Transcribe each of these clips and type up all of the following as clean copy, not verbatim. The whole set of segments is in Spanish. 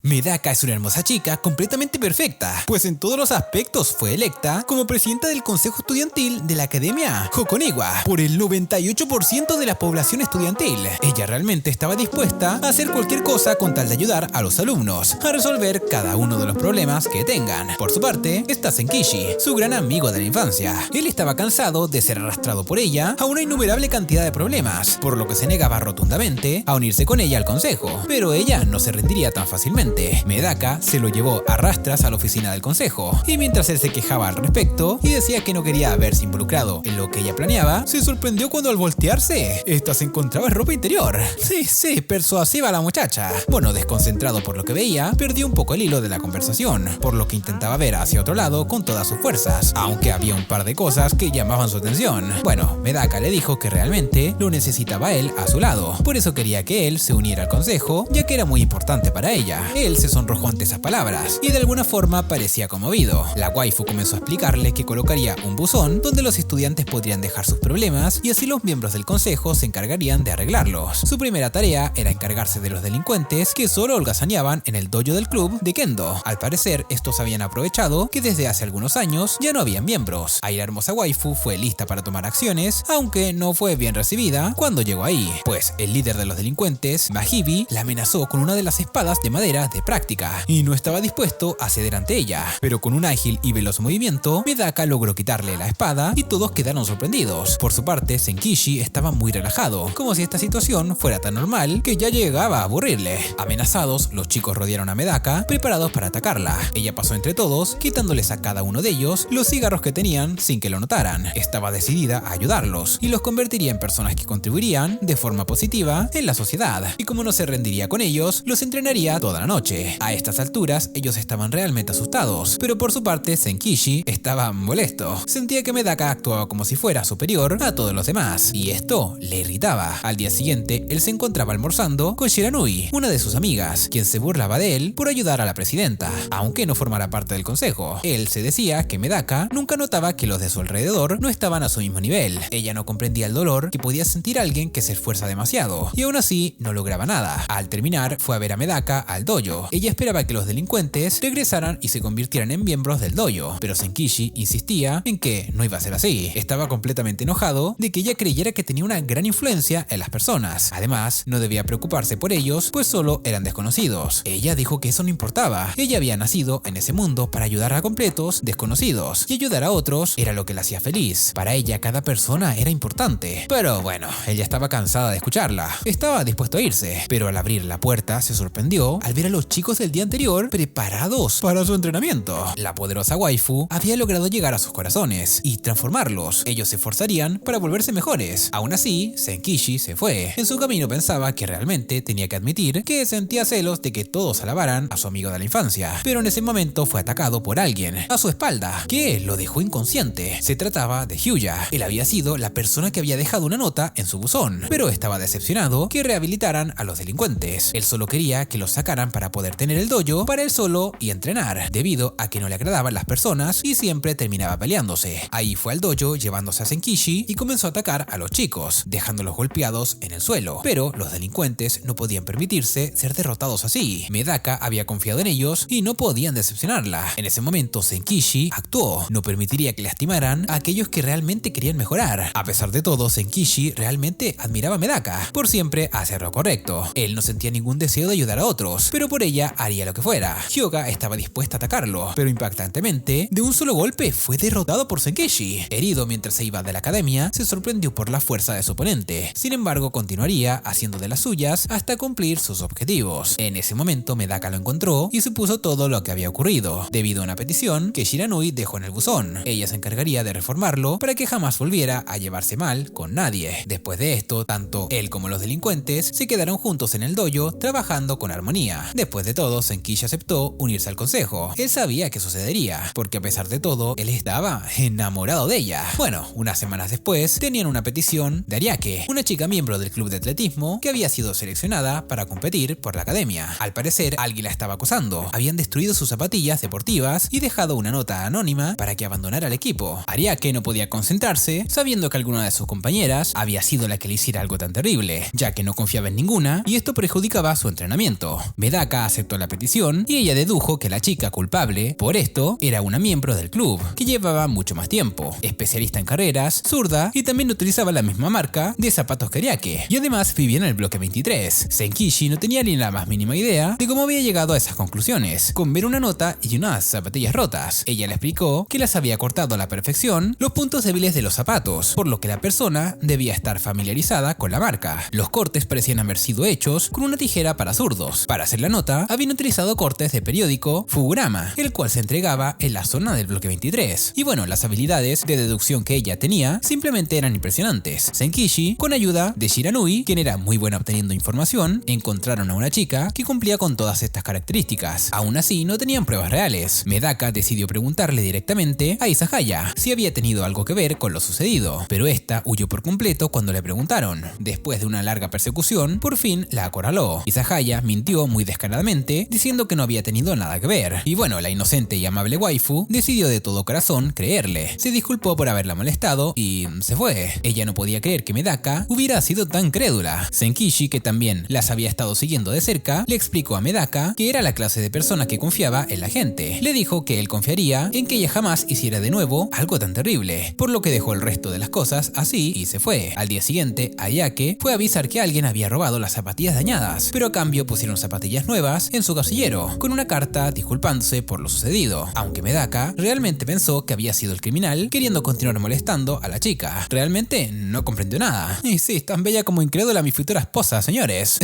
Medaka es una hermosa chica completamente perfecta, pues en todos los aspectos fue electa como presidenta del consejo estudiantil de la Academia Hokoniwa por el 98% de la población estudiantil. Ella realmente estaba dispuesta a hacer cualquier cosa con tal de ayudar a los alumnos a resolver cada uno de los problemas que tengan. Por su parte, está Senkishi, su gran amigo de la infancia. Él estaba cansado de ser arrastrado por ella a una innumerable cantidad de problemas, por lo que se negaba rotundamente a unirse con ella al consejo. Pero ella no se rendiría tan fácilmente. Medaka se lo llevó a rastras a la oficina del consejo, y mientras él se quejaba al respecto y decía que no quería verse involucrado en lo que ella planeaba, se sorprendió cuando al voltearse, esta se encontraba en ropa interior. Sí, persuasiva la muchacha. Bueno, desconcentrado por lo que veía, perdió un poco el hilo de la conversación, por lo que intentaba ver hacia otro lado con todas sus fuerzas, aunque había un par de cosas que llamaban su atención. Bueno, Medaka le dijo que realmente lo necesitaba a él a su lado, por eso quería que él se uniera al consejo, ya que era muy importante para ella. Él se sonrojó ante esas palabras y de alguna forma parecía conmovido. La waifu comenzó a explicarle que colocaría un buzón donde los estudiantes podrían dejar sus problemas y así los miembros del consejo se encargarían de arreglarlos. Su primera tarea era encargarse de los delincuentes que solo holgazaneaban en el dojo del club de Kendo. Al parecer, estos habían aprovechado que desde hace algunos años ya no habían miembros. Ahí la hermosa waifu fue lista para tomar acciones, aunque no fue bien recibida cuando llegó ahí, pues el líder de los delincuentes, Mahibi, la amenazó con una de las espadas de madera de práctica y no estaba dispuesto a ceder ante ella, pero con un ágil y veloz movimiento, Medaka logró quitarle la espada y todos quedaron sorprendidos. Por su parte, Senkishi estaba muy relajado, como si esta situación fuera tan normal que ya llegaba a aburrirle. Amenazados, los chicos rodearon a Medaka, preparados para atacarla. Ella pasó entre todos, quitándoles a cada uno de ellos los cigarros que tenían sin que lo notaran. Estaba decidida a ayudarlos y los convertiría en personas que contribuirían de forma positiva en la sociedad, y como no se rendiría con ellos, los entrenaría toda la noche. A estas alturas, ellos estaban realmente asustados, pero por su parte, Senkishi estaba molesto. Sentía que Medaka actuaba como si fuera superior a todos los demás, y esto le irritaba. Al día siguiente, él se encontraba almorzando con Shiranui, una de sus amigas, quien se burlaba de él por ayudar a la presidenta, aunque no formara parte del consejo. Él se decía que Medaka nunca notaba que los de su alrededor no estaban a su mismo nivel. Ella no comprendía el dolor que podía sentir alguien que se esfuerza demasiado, y aún así no lograba nada. Al terminar, fue a ver a Medaka al dojo. Ella esperaba que los delincuentes regresaran y se convirtieran en miembros del dojo, pero Senkishi insistía en que no iba a ser así. Estaba completamente enojado de que ella creyera que tenía una gran influencia en las personas. Además, no debía preocuparse por ellos, pues solo eran desconocidos. Ella dijo que eso no importaba. Ella había nacido en ese mundo para ayudar a completos desconocidos, y ayudar a otros era lo que la hacía feliz. Para ella, cada persona era importante. Pero bueno, ella estaba cansada de escucharla. Estaba dispuesto a irse, pero al abrir la puerta se sorprendió al ver a los chicos del día anterior preparados para su entrenamiento. La poderosa waifu había logrado llegar a sus corazones y transformarlos. Ellos se esforzarían para volverse mejores. Aún así, Senkishi se fue. En su camino pensaba que realmente tenía que admitir que sentía celos de que todos alabaran a su amigo de la infancia, pero en ese momento fue atacado por alguien a su espalda, que lo dejó inconsciente. Se trataba de Hyuya. Él había sido la persona que había dejado una nota en su buzón, pero estaba decepcionado que rehabilitaran a los delincuentes. Él solo quería que los sacaran para poder tener el dojo para él solo y entrenar, debido a que no le agradaban las personas y siempre terminaba peleándose. Ahí fue al dojo llevándose a Senkishi y comenzó a atacar a los chicos, dejándolos golpeados en el suelo. Pero los delincuentes no podían permitirse ser derrotados así. Medaka había confiado en ellos y no podían decepcionarla. En ese momento, Senkishi actuó. No permitiría que lastimaran a aquellos que realmente querían mejorar. A pesar de todo, Senkishi realmente admiraba a Medaka por siempre hacer lo correcto. Él no sentía ningún deseo de ayudar a otros, pero por ella haría lo que fuera. Hyuga estaba dispuesta a atacarlo, pero impactantemente, de un solo golpe fue derrotado por Senkishi. Herido mientras se iba de la academia, se sorprendió por la fuerza de su oponente. Sin embargo, continuaría haciendo de las suyas hasta cumplir sus objetivos. En ese momento, Medaka lo encontró y supuso todo lo que había ocurrido, debido a una petición que Shiranui dejó en el buzón. Ella se encargaría de reformarlo para que jamás volviera a llevarse mal con nadie. Después de esto, tanto él como los delincuentes se quedaron juntos en el dojo trabajando con armonía. Después de todo, Senkishi aceptó unirse al consejo. Él sabía que sucedería, porque a pesar de todo, él estaba enamorado de ella. Bueno, unas semanas después, tenían una petición de Ariake, una chica miembro del club de atletismo que había sido seleccionada para competir por la academia. Al parecer, alguien la estaba acosando. Habían destruido sus zapatillas deportivas y dejado una nota anónima para que abandonara el equipo. Ariake no podía concentrarse, sabiendo que alguna de sus compañeras había sido la que le hiciera algo tan terrible, ya que no confiaba en ninguna y esto perjudicaba su entrenamiento. Medaka Medaka aceptó la petición y ella dedujo que la chica culpable por esto era una miembro del club, que llevaba mucho más tiempo, especialista en carreras, zurda y también utilizaba la misma marca de zapatos Kariake, y además vivía en el bloque 23. Senkishi no tenía ni la más mínima idea de cómo había llegado a esas conclusiones, con ver una nota y unas zapatillas rotas. Ella le explicó que las había cortado a la perfección los puntos débiles de los zapatos, por lo que la persona debía estar familiarizada con la marca. Los cortes parecían haber sido hechos con una tijera para zurdos. Para hacer la nota, habían utilizado cortes de periódico Fugurama, el cual se entregaba en la zona del bloque 23. Y bueno, las habilidades de deducción que ella tenía simplemente eran impresionantes. Senkishi, con ayuda de Shiranui, quien era muy buena obteniendo información, encontraron a una chica que cumplía con todas estas características. Aún así, no tenían pruebas reales. Medaka decidió preguntarle directamente a Isahaya si había tenido algo que ver con lo sucedido, pero esta huyó por completo cuando le preguntaron. Después de una larga persecución, por fin la acorraló. Isahaya mintió muy descaradamente, diciendo que no había tenido nada que ver. Y bueno, la inocente y amable waifu decidió de todo corazón creerle. Se disculpó por haberla molestado y se fue. Ella no podía creer que Medaka hubiera sido tan crédula. Senkishi, que también las había estado siguiendo de cerca, le explicó a Medaka que era la clase de persona que confiaba en la gente. Le dijo que él confiaría en que ella jamás hiciera de nuevo algo tan terrible, por lo que dejó el resto de las cosas así y se fue. Al día siguiente, Ayake fue a avisar que alguien había robado las zapatillas dañadas, pero a cambio pusieron zapatillas nuevas en su casillero, con una carta disculpándose por lo sucedido, aunque Medaka realmente pensó que había sido el criminal queriendo continuar molestando a la chica. Realmente no comprendió nada. Y sí, tan bella como incrédula mi futura esposa, señores.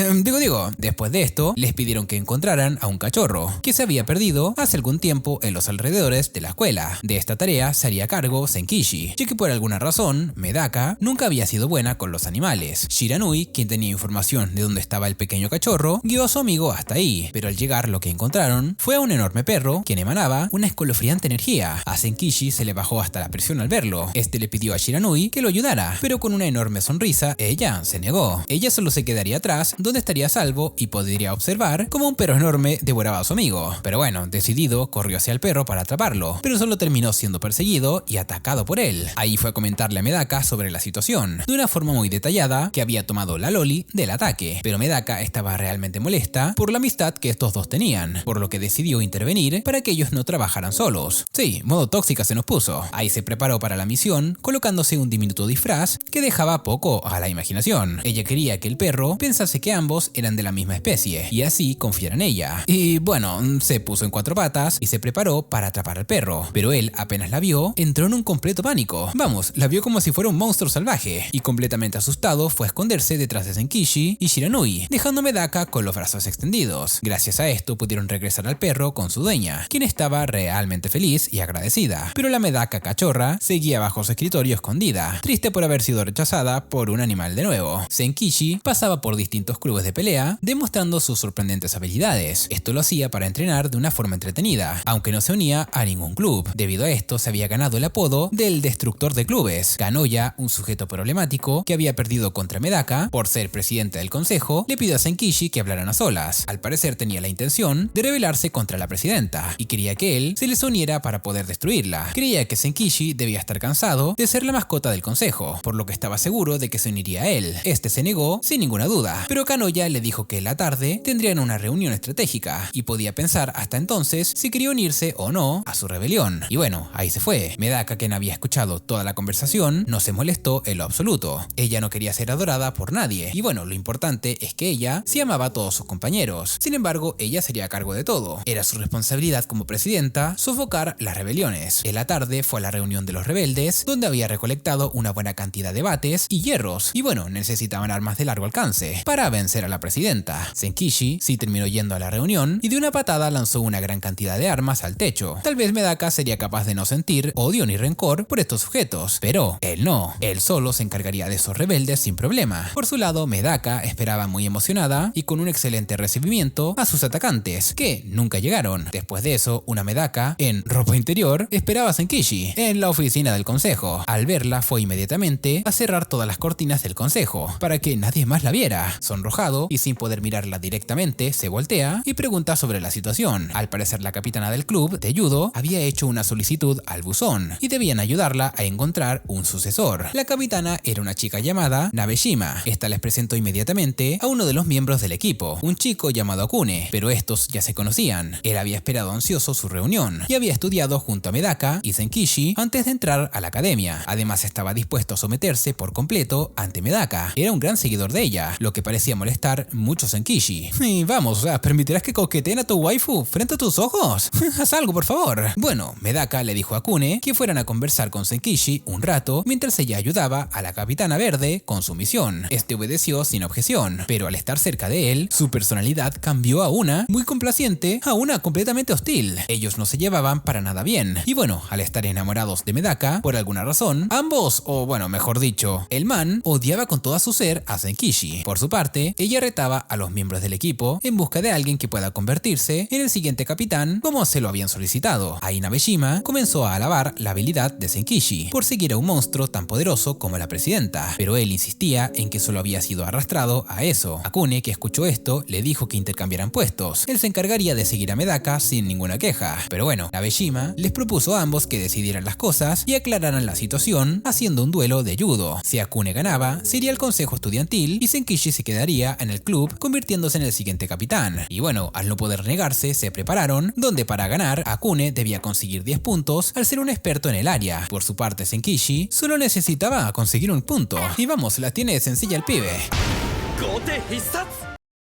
Después de esto, les pidieron que encontraran a un cachorro que se había perdido hace algún tiempo en los alrededores de la escuela. De esta tarea se haría cargo Senkishi, ya que por alguna razón, Medaka nunca había sido buena con los animales. Shiranui, quien tenía información de dónde estaba el pequeño cachorro, guió a su amigo hasta ahí, pero al llegar lo que encontraron fue a un enorme perro quien emanaba una escalofriante energía. A Senkishi se le bajó hasta la presión al verlo. Este le pidió a Shiranui que lo ayudara, pero con una enorme sonrisa, ella se negó. Ella solo se quedaría atrás, donde estaría a salvo y podría observar cómo un perro enorme devoraba a su amigo. Pero bueno, decidido, corrió hacia el perro para atraparlo, pero solo terminó siendo perseguido y atacado por él. Ahí fue a comentarle a Medaka sobre la situación, de una forma muy detallada que había tomado la loli del ataque, pero Medaka estaba realmente molesta por la amistad que estos dos tenían, por lo que decidió intervenir para que ellos no trabajaran solos. Sí, modo tóxica se nos puso. Ahí se preparó para la misión, colocándose un diminuto disfraz que dejaba poco a la imaginación. Ella quería que el perro pensase que ambos eran de la misma especie, y así confiar en ella. Y bueno, se puso en cuatro patas y se preparó para atrapar al perro, pero él apenas la vio, entró en un completo pánico. Vamos, la vio como si fuera un monstruo salvaje, y completamente asustado fue a esconderse detrás de Senkishi y Shiranui, dejando a Medaka con los brazos extendidos. Gracias a esto pudieron regresar al perro con su dueña, quien estaba realmente feliz y agradecida, pero la Medaka cachorra seguía bajo su escritorio escondida, triste por haber sido rechazada por un animal de nuevo. Senkishi pasaba por distintos clubes de pelea, demostrando sus sorprendentes habilidades. Esto lo hacía para entrenar de una forma entretenida, aunque no se unía a ningún club. Debido a esto se había ganado el apodo del destructor de clubes. Kanoya, un sujeto problemático que había perdido contra Medaka por ser presidente del consejo, le pidió a Senkishi que hablaran a solas. Al parecer tenía la intención de rebelarse contra la presidenta y quería que él se les uniera para poder destruirla. Creía que Senkishi debía estar cansado de ser la mascota del consejo, por lo que estaba seguro de que se uniría a él. Este se negó sin ninguna duda, pero Kanoya le dijo que en la tarde tendrían una reunión estratégica y podía pensar hasta entonces si quería unirse o no a su rebelión. Y bueno, ahí se fue. Medaka, quien había escuchado toda la conversación, no se molestó en lo absoluto. Ella no quería ser adorada por nadie, y bueno, lo importante es que ella sí amaba a todos sus compañeros. Sin embargo, ella sería a cargo de todo. Era su responsabilidad como presidenta sofocar las rebeliones. En la tarde fue a la reunión de los rebeldes, donde había recolectado una buena cantidad de bates y hierros, y bueno, necesitaban armas de largo alcance para vencer a la presidenta. Senkishi sí terminó yendo a la reunión y de una patada lanzó una gran cantidad de armas al techo. Tal vez Medaka sería capaz de no sentir odio ni rencor por estos sujetos, pero él no. Él solo se encargaría de esos rebeldes sin problema. Por su lado, Medaka esperaba muy emocionada y con un excelente recibimiento a sus atacantes, que nunca llegaron. Después de eso, una Medaka en ropa interior esperaba a Senkishi en la oficina del consejo. Al verla, fue inmediatamente a cerrar todas las cortinas del consejo para que nadie más la viera. Sonrojado y sin poder mirarla directamente, se voltea y pregunta sobre la situación. Al parecer, la capitana del club de judo había hecho una solicitud al buzón y debían ayudarla a encontrar un sucesor. La capitana era una chica llamada Nabeshima. Esta les presentó inmediatamente a uno de los miembros del equipo, un chico llamado llamado Akune, pero estos ya se conocían. Él había esperado ansioso su reunión y había estudiado junto a Medaka y Senkishi antes de entrar a la academia. Además estaba dispuesto a someterse por completo ante Medaka. Era un gran seguidor de ella, lo que parecía molestar mucho a Senkishi. Y vamos, ¿permitirás que coqueteen a tu waifu frente a tus ojos? Haz algo, por favor. Bueno, Medaka le dijo a Akune que fueran a conversar con Senkishi un rato mientras ella ayudaba a la Capitana Verde con su misión. Este obedeció sin objeción, pero al estar cerca de él, su personalidad cambió a una muy complaciente a una completamente hostil. Ellos no se llevaban para nada bien. Y bueno, al estar enamorados de Medaka, por alguna razón, ambos, o bueno, mejor dicho, el man odiaba con toda su ser a Senkishi. Por su parte, ella retaba a los miembros del equipo en busca de alguien que pueda convertirse en el siguiente capitán como se lo habían solicitado. Ahí Nabeshima comenzó a alabar la habilidad de Senkishi por seguir a un monstruo tan poderoso como la presidenta, pero él insistía en que solo había sido arrastrado a eso. Akune, que escuchó esto, le dijo que intercambiaran puestos. Él se encargaría de seguir a Medaka sin ninguna queja. Pero bueno, Nabeshima les propuso a ambos que decidieran las cosas y aclararan la situación haciendo un duelo de judo. Si Akune ganaba, sería el consejo estudiantil y Senkishi se quedaría en el club convirtiéndose en el siguiente capitán. Y bueno, al no poder negarse, se prepararon, donde para ganar, Akune debía conseguir 10 puntos al ser un experto en el área. Por su parte, Senkishi solo necesitaba conseguir un punto. Y vamos, la tiene sencilla el pibe.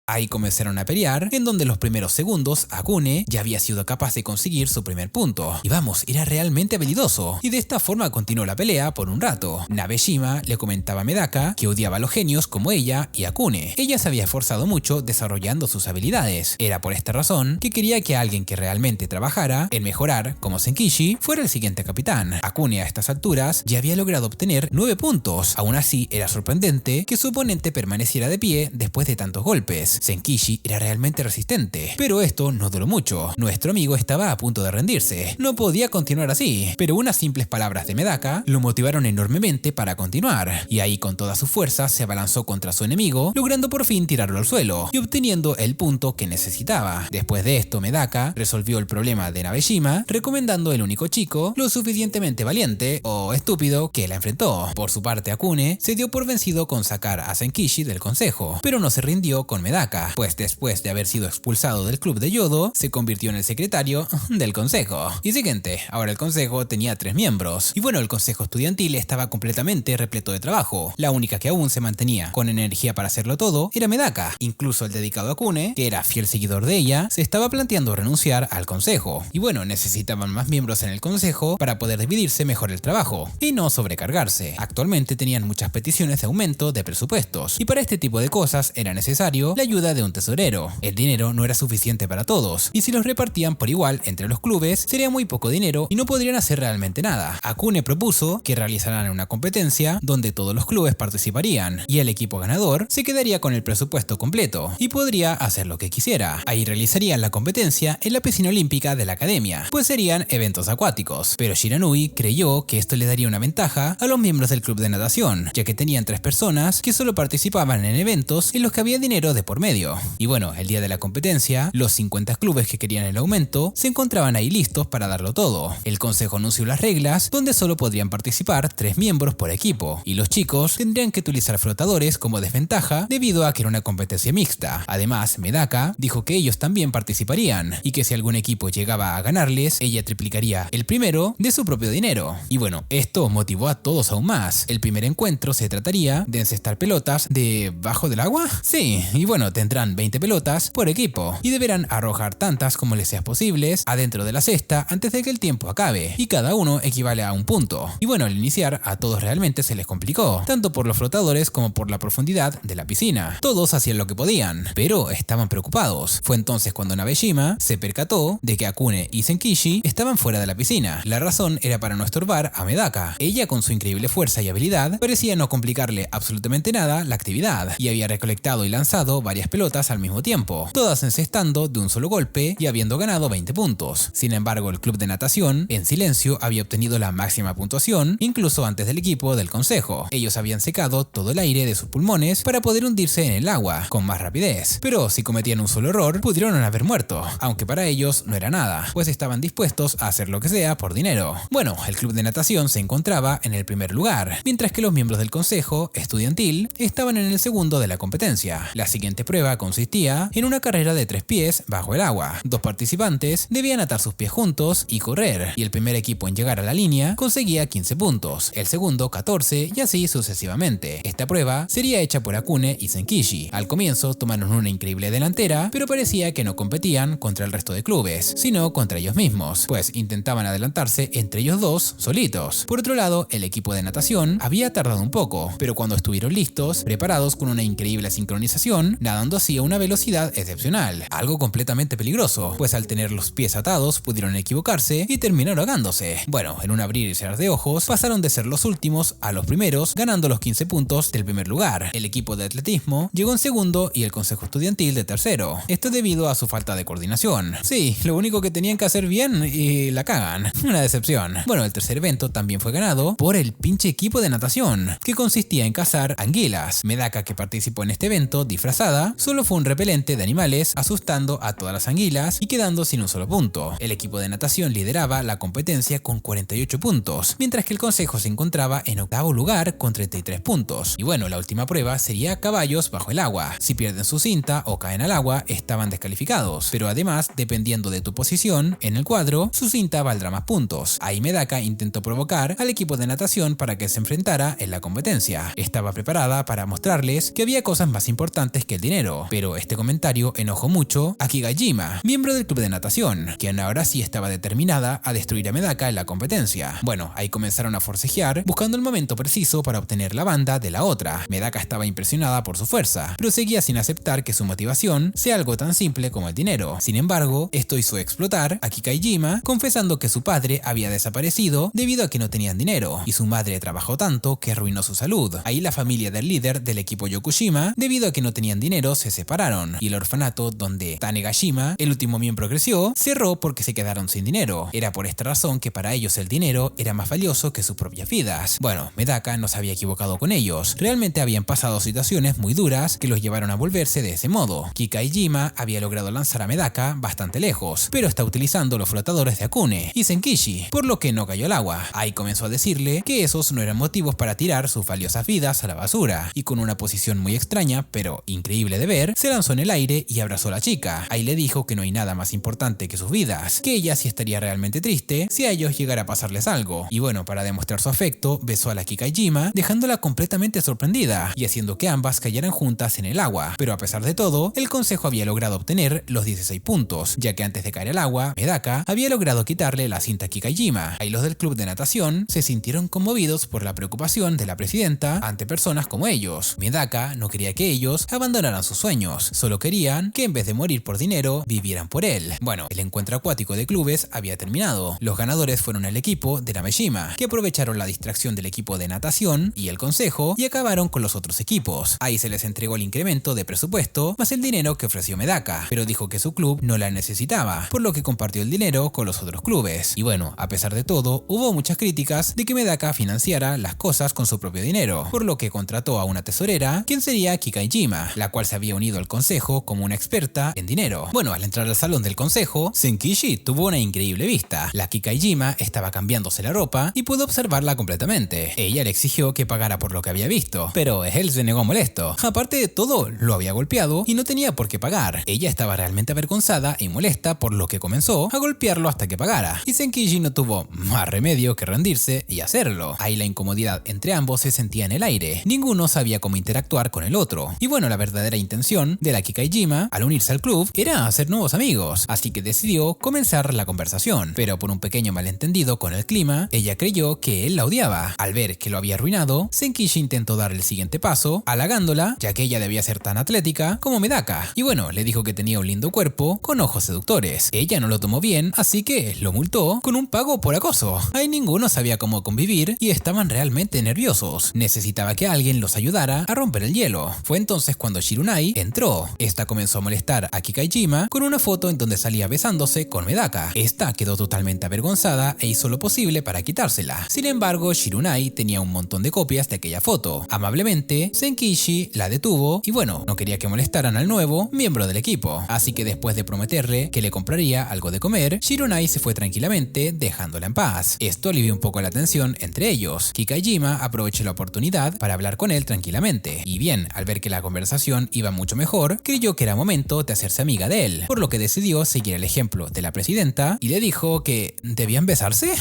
Ahí comenzaron a pelear, en donde los primeros segundos Akune ya había sido capaz de conseguir su primer punto. Y vamos, era realmente habilidoso. Y de esta forma continuó la pelea por un rato. Nabeshima le comentaba a Medaka que odiaba a los genios como ella y Akune. Ella se había esforzado mucho desarrollando sus habilidades. Era por esta razón que quería que alguien que realmente trabajara en mejorar, como Senkishi, fuera el siguiente capitán. Akune a estas alturas ya había logrado obtener 9 puntos. Aún así, era sorprendente que su oponente permaneciera de pie después de tantos golpes. Senkishi era realmente resistente, pero esto no duró mucho. Nuestro amigo estaba a punto de rendirse. No podía continuar así, pero unas simples palabras de Medaka lo motivaron enormemente para continuar, y ahí con toda su fuerza se abalanzó contra su enemigo, logrando por fin tirarlo al suelo y obteniendo el punto que necesitaba. Después de esto, Medaka resolvió el problema de Nabeshima, recomendando el único chico lo suficientemente valiente o estúpido que la enfrentó. Por su parte, Akune se dio por vencido con sacar a Senkishi del consejo, pero no se rindió con Medaka, pues después de haber sido expulsado del club de Yodo, se convirtió en el secretario del consejo. Y siguiente, ahora el consejo tenía 3 miembros. Y bueno, el consejo estudiantil estaba completamente repleto de trabajo. La única que aún se mantenía con energía para hacerlo todo era Medaka. Incluso el dedicado Akune, que era fiel seguidor de ella, se estaba planteando renunciar al consejo. Y bueno, necesitaban más miembros en el consejo para poder dividirse mejor el trabajo y no sobrecargarse. Actualmente tenían muchas peticiones de aumento de presupuestos, y para este tipo de cosas era necesario la ayuda de un tesorero. El dinero no era suficiente para todos, y si los repartían por igual entre los clubes, sería muy poco dinero y no podrían hacer realmente nada. Akune propuso que realizaran una competencia donde todos los clubes participarían, y el equipo ganador se quedaría con el presupuesto completo y podría hacer lo que quisiera. Ahí realizarían la competencia en la piscina olímpica de la academia, pues serían eventos acuáticos. Pero Shiranui creyó que esto le daría una ventaja a los miembros del club de natación, ya que tenían 3 personas que solo participaban en eventos en los que había dinero de por medio. Y bueno, el día de la competencia, los 50 clubes que querían el aumento se encontraban ahí listos para darlo todo. El consejo anunció las reglas, donde solo podrían participar 3 miembros por equipo, y los chicos tendrían que utilizar flotadores como desventaja debido a que era una competencia mixta. Además, Medaka dijo que ellos también participarían, y que si algún equipo llegaba a ganarles, ella triplicaría el primero de su propio dinero. Y bueno, esto motivó a todos aún más. El primer encuentro se trataría de encestar pelotas debajo del agua. Sí, y bueno, tendrán 20 pelotas por equipo y deberán arrojar tantas como les sea posibles adentro de la cesta antes de que el tiempo acabe, y cada uno equivale a un punto. Y bueno, al iniciar a todos realmente se les complicó, tanto por los flotadores como por la profundidad de la piscina. Todos hacían lo que podían, pero estaban preocupados. Fue entonces cuando Nabeshima se percató de que Akune y Senkishi estaban fuera de la piscina. La razón era para no estorbar a Medaka. Ella, con su increíble fuerza y habilidad, parecía no complicarle absolutamente nada la actividad, y había recolectado y lanzado varias pelotas al mismo tiempo, todas encestando de un solo golpe y habiendo ganado 20 puntos. Sin embargo, el club de natación, en silencio, había obtenido la máxima puntuación, incluso antes del equipo del consejo. Ellos habían secado todo el aire de sus pulmones para poder hundirse en el agua con más rapidez, pero si cometían un solo error, pudieron haber muerto, aunque para ellos no era nada, pues estaban dispuestos a hacer lo que sea por dinero. Bueno, el club de natación se encontraba en el primer lugar, mientras que los miembros del consejo estudiantil estaban en el segundo de la competencia. La siguiente prueba consistía en una carrera de 3 pies bajo el agua. 2 participantes debían atar sus pies juntos y correr, y el primer equipo en llegar a la línea conseguía 15 puntos, el segundo 14 y así sucesivamente. Esta prueba sería hecha por Akune y Senkishi. Al comienzo tomaron una increíble delantera, pero parecía que no competían contra el resto de clubes, sino contra ellos mismos, pues intentaban adelantarse entre ellos dos solitos. Por otro lado, el equipo de natación había tardado un poco, pero cuando estuvieron listos, preparados con una increíble sincronización, nadando así a una velocidad excepcional, algo completamente peligroso, pues al tener los pies atados pudieron equivocarse y terminar ahogándose. Bueno, en un abrir y cerrar de ojos, pasaron de ser los últimos a los primeros, ganando los 15 puntos del primer lugar. El equipo de atletismo llegó en segundo y el consejo estudiantil de tercero. Esto debido a su falta de coordinación. Sí, lo único que tenían que hacer bien y la cagan. Una decepción. Bueno, el tercer evento también fue ganado por el pinche equipo de natación, que consistía en cazar anguilas. Medaka, que participó en este evento disfrazada, solo fue un repelente de animales, asustando a todas las anguilas y quedando sin un solo punto. El equipo de natación lideraba la competencia con 48 puntos, mientras que el consejo se encontraba en octavo lugar con 33 puntos. Y bueno, la última prueba sería caballos bajo el agua. Si pierden su cinta o caen al agua, estaban descalificados, pero además, dependiendo de tu posición en el cuadro, su cinta valdrá más puntos. Ahí Medaka intentó provocar al equipo de natación para que se enfrentara en la competencia. Estaba preparada para mostrarles que había cosas más importantes que el dinero, pero este comentario enojó mucho a Kigajima, miembro del club de natación, quien ahora sí estaba determinada a destruir a Medaka en la competencia. Bueno, ahí comenzaron a forcejear, buscando el momento preciso para obtener la banda de la otra. Medaka estaba impresionada por su fuerza, pero seguía sin aceptar que su motivación sea algo tan simple como el dinero. Sin embargo, esto hizo explotar a Kikajima, confesando que su padre había desaparecido debido a que no tenían dinero, y su madre trabajó tanto que arruinó su salud. Ahí la familia del líder del equipo Yokushima, debido a que no tenían dinero, se separaron, y el orfanato donde Tanegashima, el último miembro, creció, cerró porque se quedaron sin dinero. Era por esta razón que para ellos el dinero era más valioso que sus propias vidas. Bueno, Medaka no se había equivocado con ellos, realmente habían pasado situaciones muy duras que los llevaron a volverse de ese modo. Kikajima había logrado lanzar a Medaka bastante lejos, pero está utilizando los flotadores de Akune y Senkishi, por lo que no cayó al agua. Ahí comenzó a decirle que esos no eran motivos para tirar sus valiosas vidas a la basura, y con una posición muy extraña, pero increíble de ver, se lanzó en el aire y abrazó a la chica. Ahí le dijo que no hay nada más importante que sus vidas, que ella sí estaría realmente triste si a ellos llegara a pasarles algo. Y bueno, para demostrar su afecto, besó a la Kikajima, dejándola completamente sorprendida y haciendo que ambas cayeran juntas en el agua. Pero a pesar de todo, el consejo había logrado obtener los 16 puntos, ya que antes de caer al agua, Medaka había logrado quitarle la cinta a Kikajima. Ahí los del club de natación se sintieron conmovidos por la preocupación de la presidenta ante personas como ellos. Medaka no quería que ellos abandonaran sus sueños, solo querían que en vez de morir por dinero, vivieran por él. Bueno, el encuentro acuático de clubes había terminado. Los ganadores fueron el equipo de Namejima, que aprovecharon la distracción del equipo de natación y el consejo y acabaron con los otros equipos. Ahí se les entregó el incremento de presupuesto más el dinero que ofreció Medaka, pero dijo que su club no la necesitaba, por lo que compartió el dinero con los otros clubes. Y bueno, a pesar de todo, hubo muchas críticas de que Medaka financiara las cosas con su propio dinero, por lo que contrató a una tesorera, quien sería Kikajima, la cual se había unido al consejo como una experta en dinero. Bueno, al entrar al salón del consejo, Senkishi tuvo una increíble vista. La Kikajima estaba cambiándose la ropa y pudo observarla completamente. Ella le exigió que pagara por lo que había visto, pero él se negó molesto. Aparte de todo, lo había golpeado y no tenía por qué pagar. Ella estaba realmente avergonzada y molesta, por lo que comenzó a golpearlo hasta que pagara. Y Senkishi no tuvo más remedio que rendirse y hacerlo. Ahí la incomodidad entre ambos se sentía en el aire. Ninguno sabía cómo interactuar con el otro. Y bueno, la verdadera intención de la Kikajima al unirse al club era hacer nuevos amigos, así que decidió comenzar la conversación. Pero por un pequeño malentendido con el clima, ella creyó que él la odiaba. Al ver que lo había arruinado, Senkishi intentó dar el siguiente paso, halagándola, ya que ella debía ser tan atlética como Medaka. Y bueno, le dijo que tenía un lindo cuerpo con ojos seductores. Ella no lo tomó bien, así que lo multó con un pago por acoso. Ahí ninguno sabía cómo convivir y estaban realmente nerviosos. Necesitaba que alguien los ayudara a romper el hielo. Fue entonces cuando Shirunai entró. Esta comenzó a molestar a Kikajima con una foto en donde salía besándose con Medaka. Esta quedó totalmente avergonzada e hizo lo posible para quitársela. Sin embargo, Shirunai tenía un montón de copias de aquella foto. Amablemente, Senkishi la detuvo y bueno, no quería que molestaran al nuevo miembro del equipo. Así que después de prometerle que le compraría algo de comer, Shirunai se fue tranquilamente, dejándola en paz. Esto alivió un poco la tensión entre ellos. Kikajima aprovechó la oportunidad para hablar con él tranquilamente. Y bien, al ver que la conversación iba mucho mejor, creyó que era momento de hacerse amiga de él, por lo que decidió seguir el ejemplo de la presidenta y le dijo que ¿debían besarse?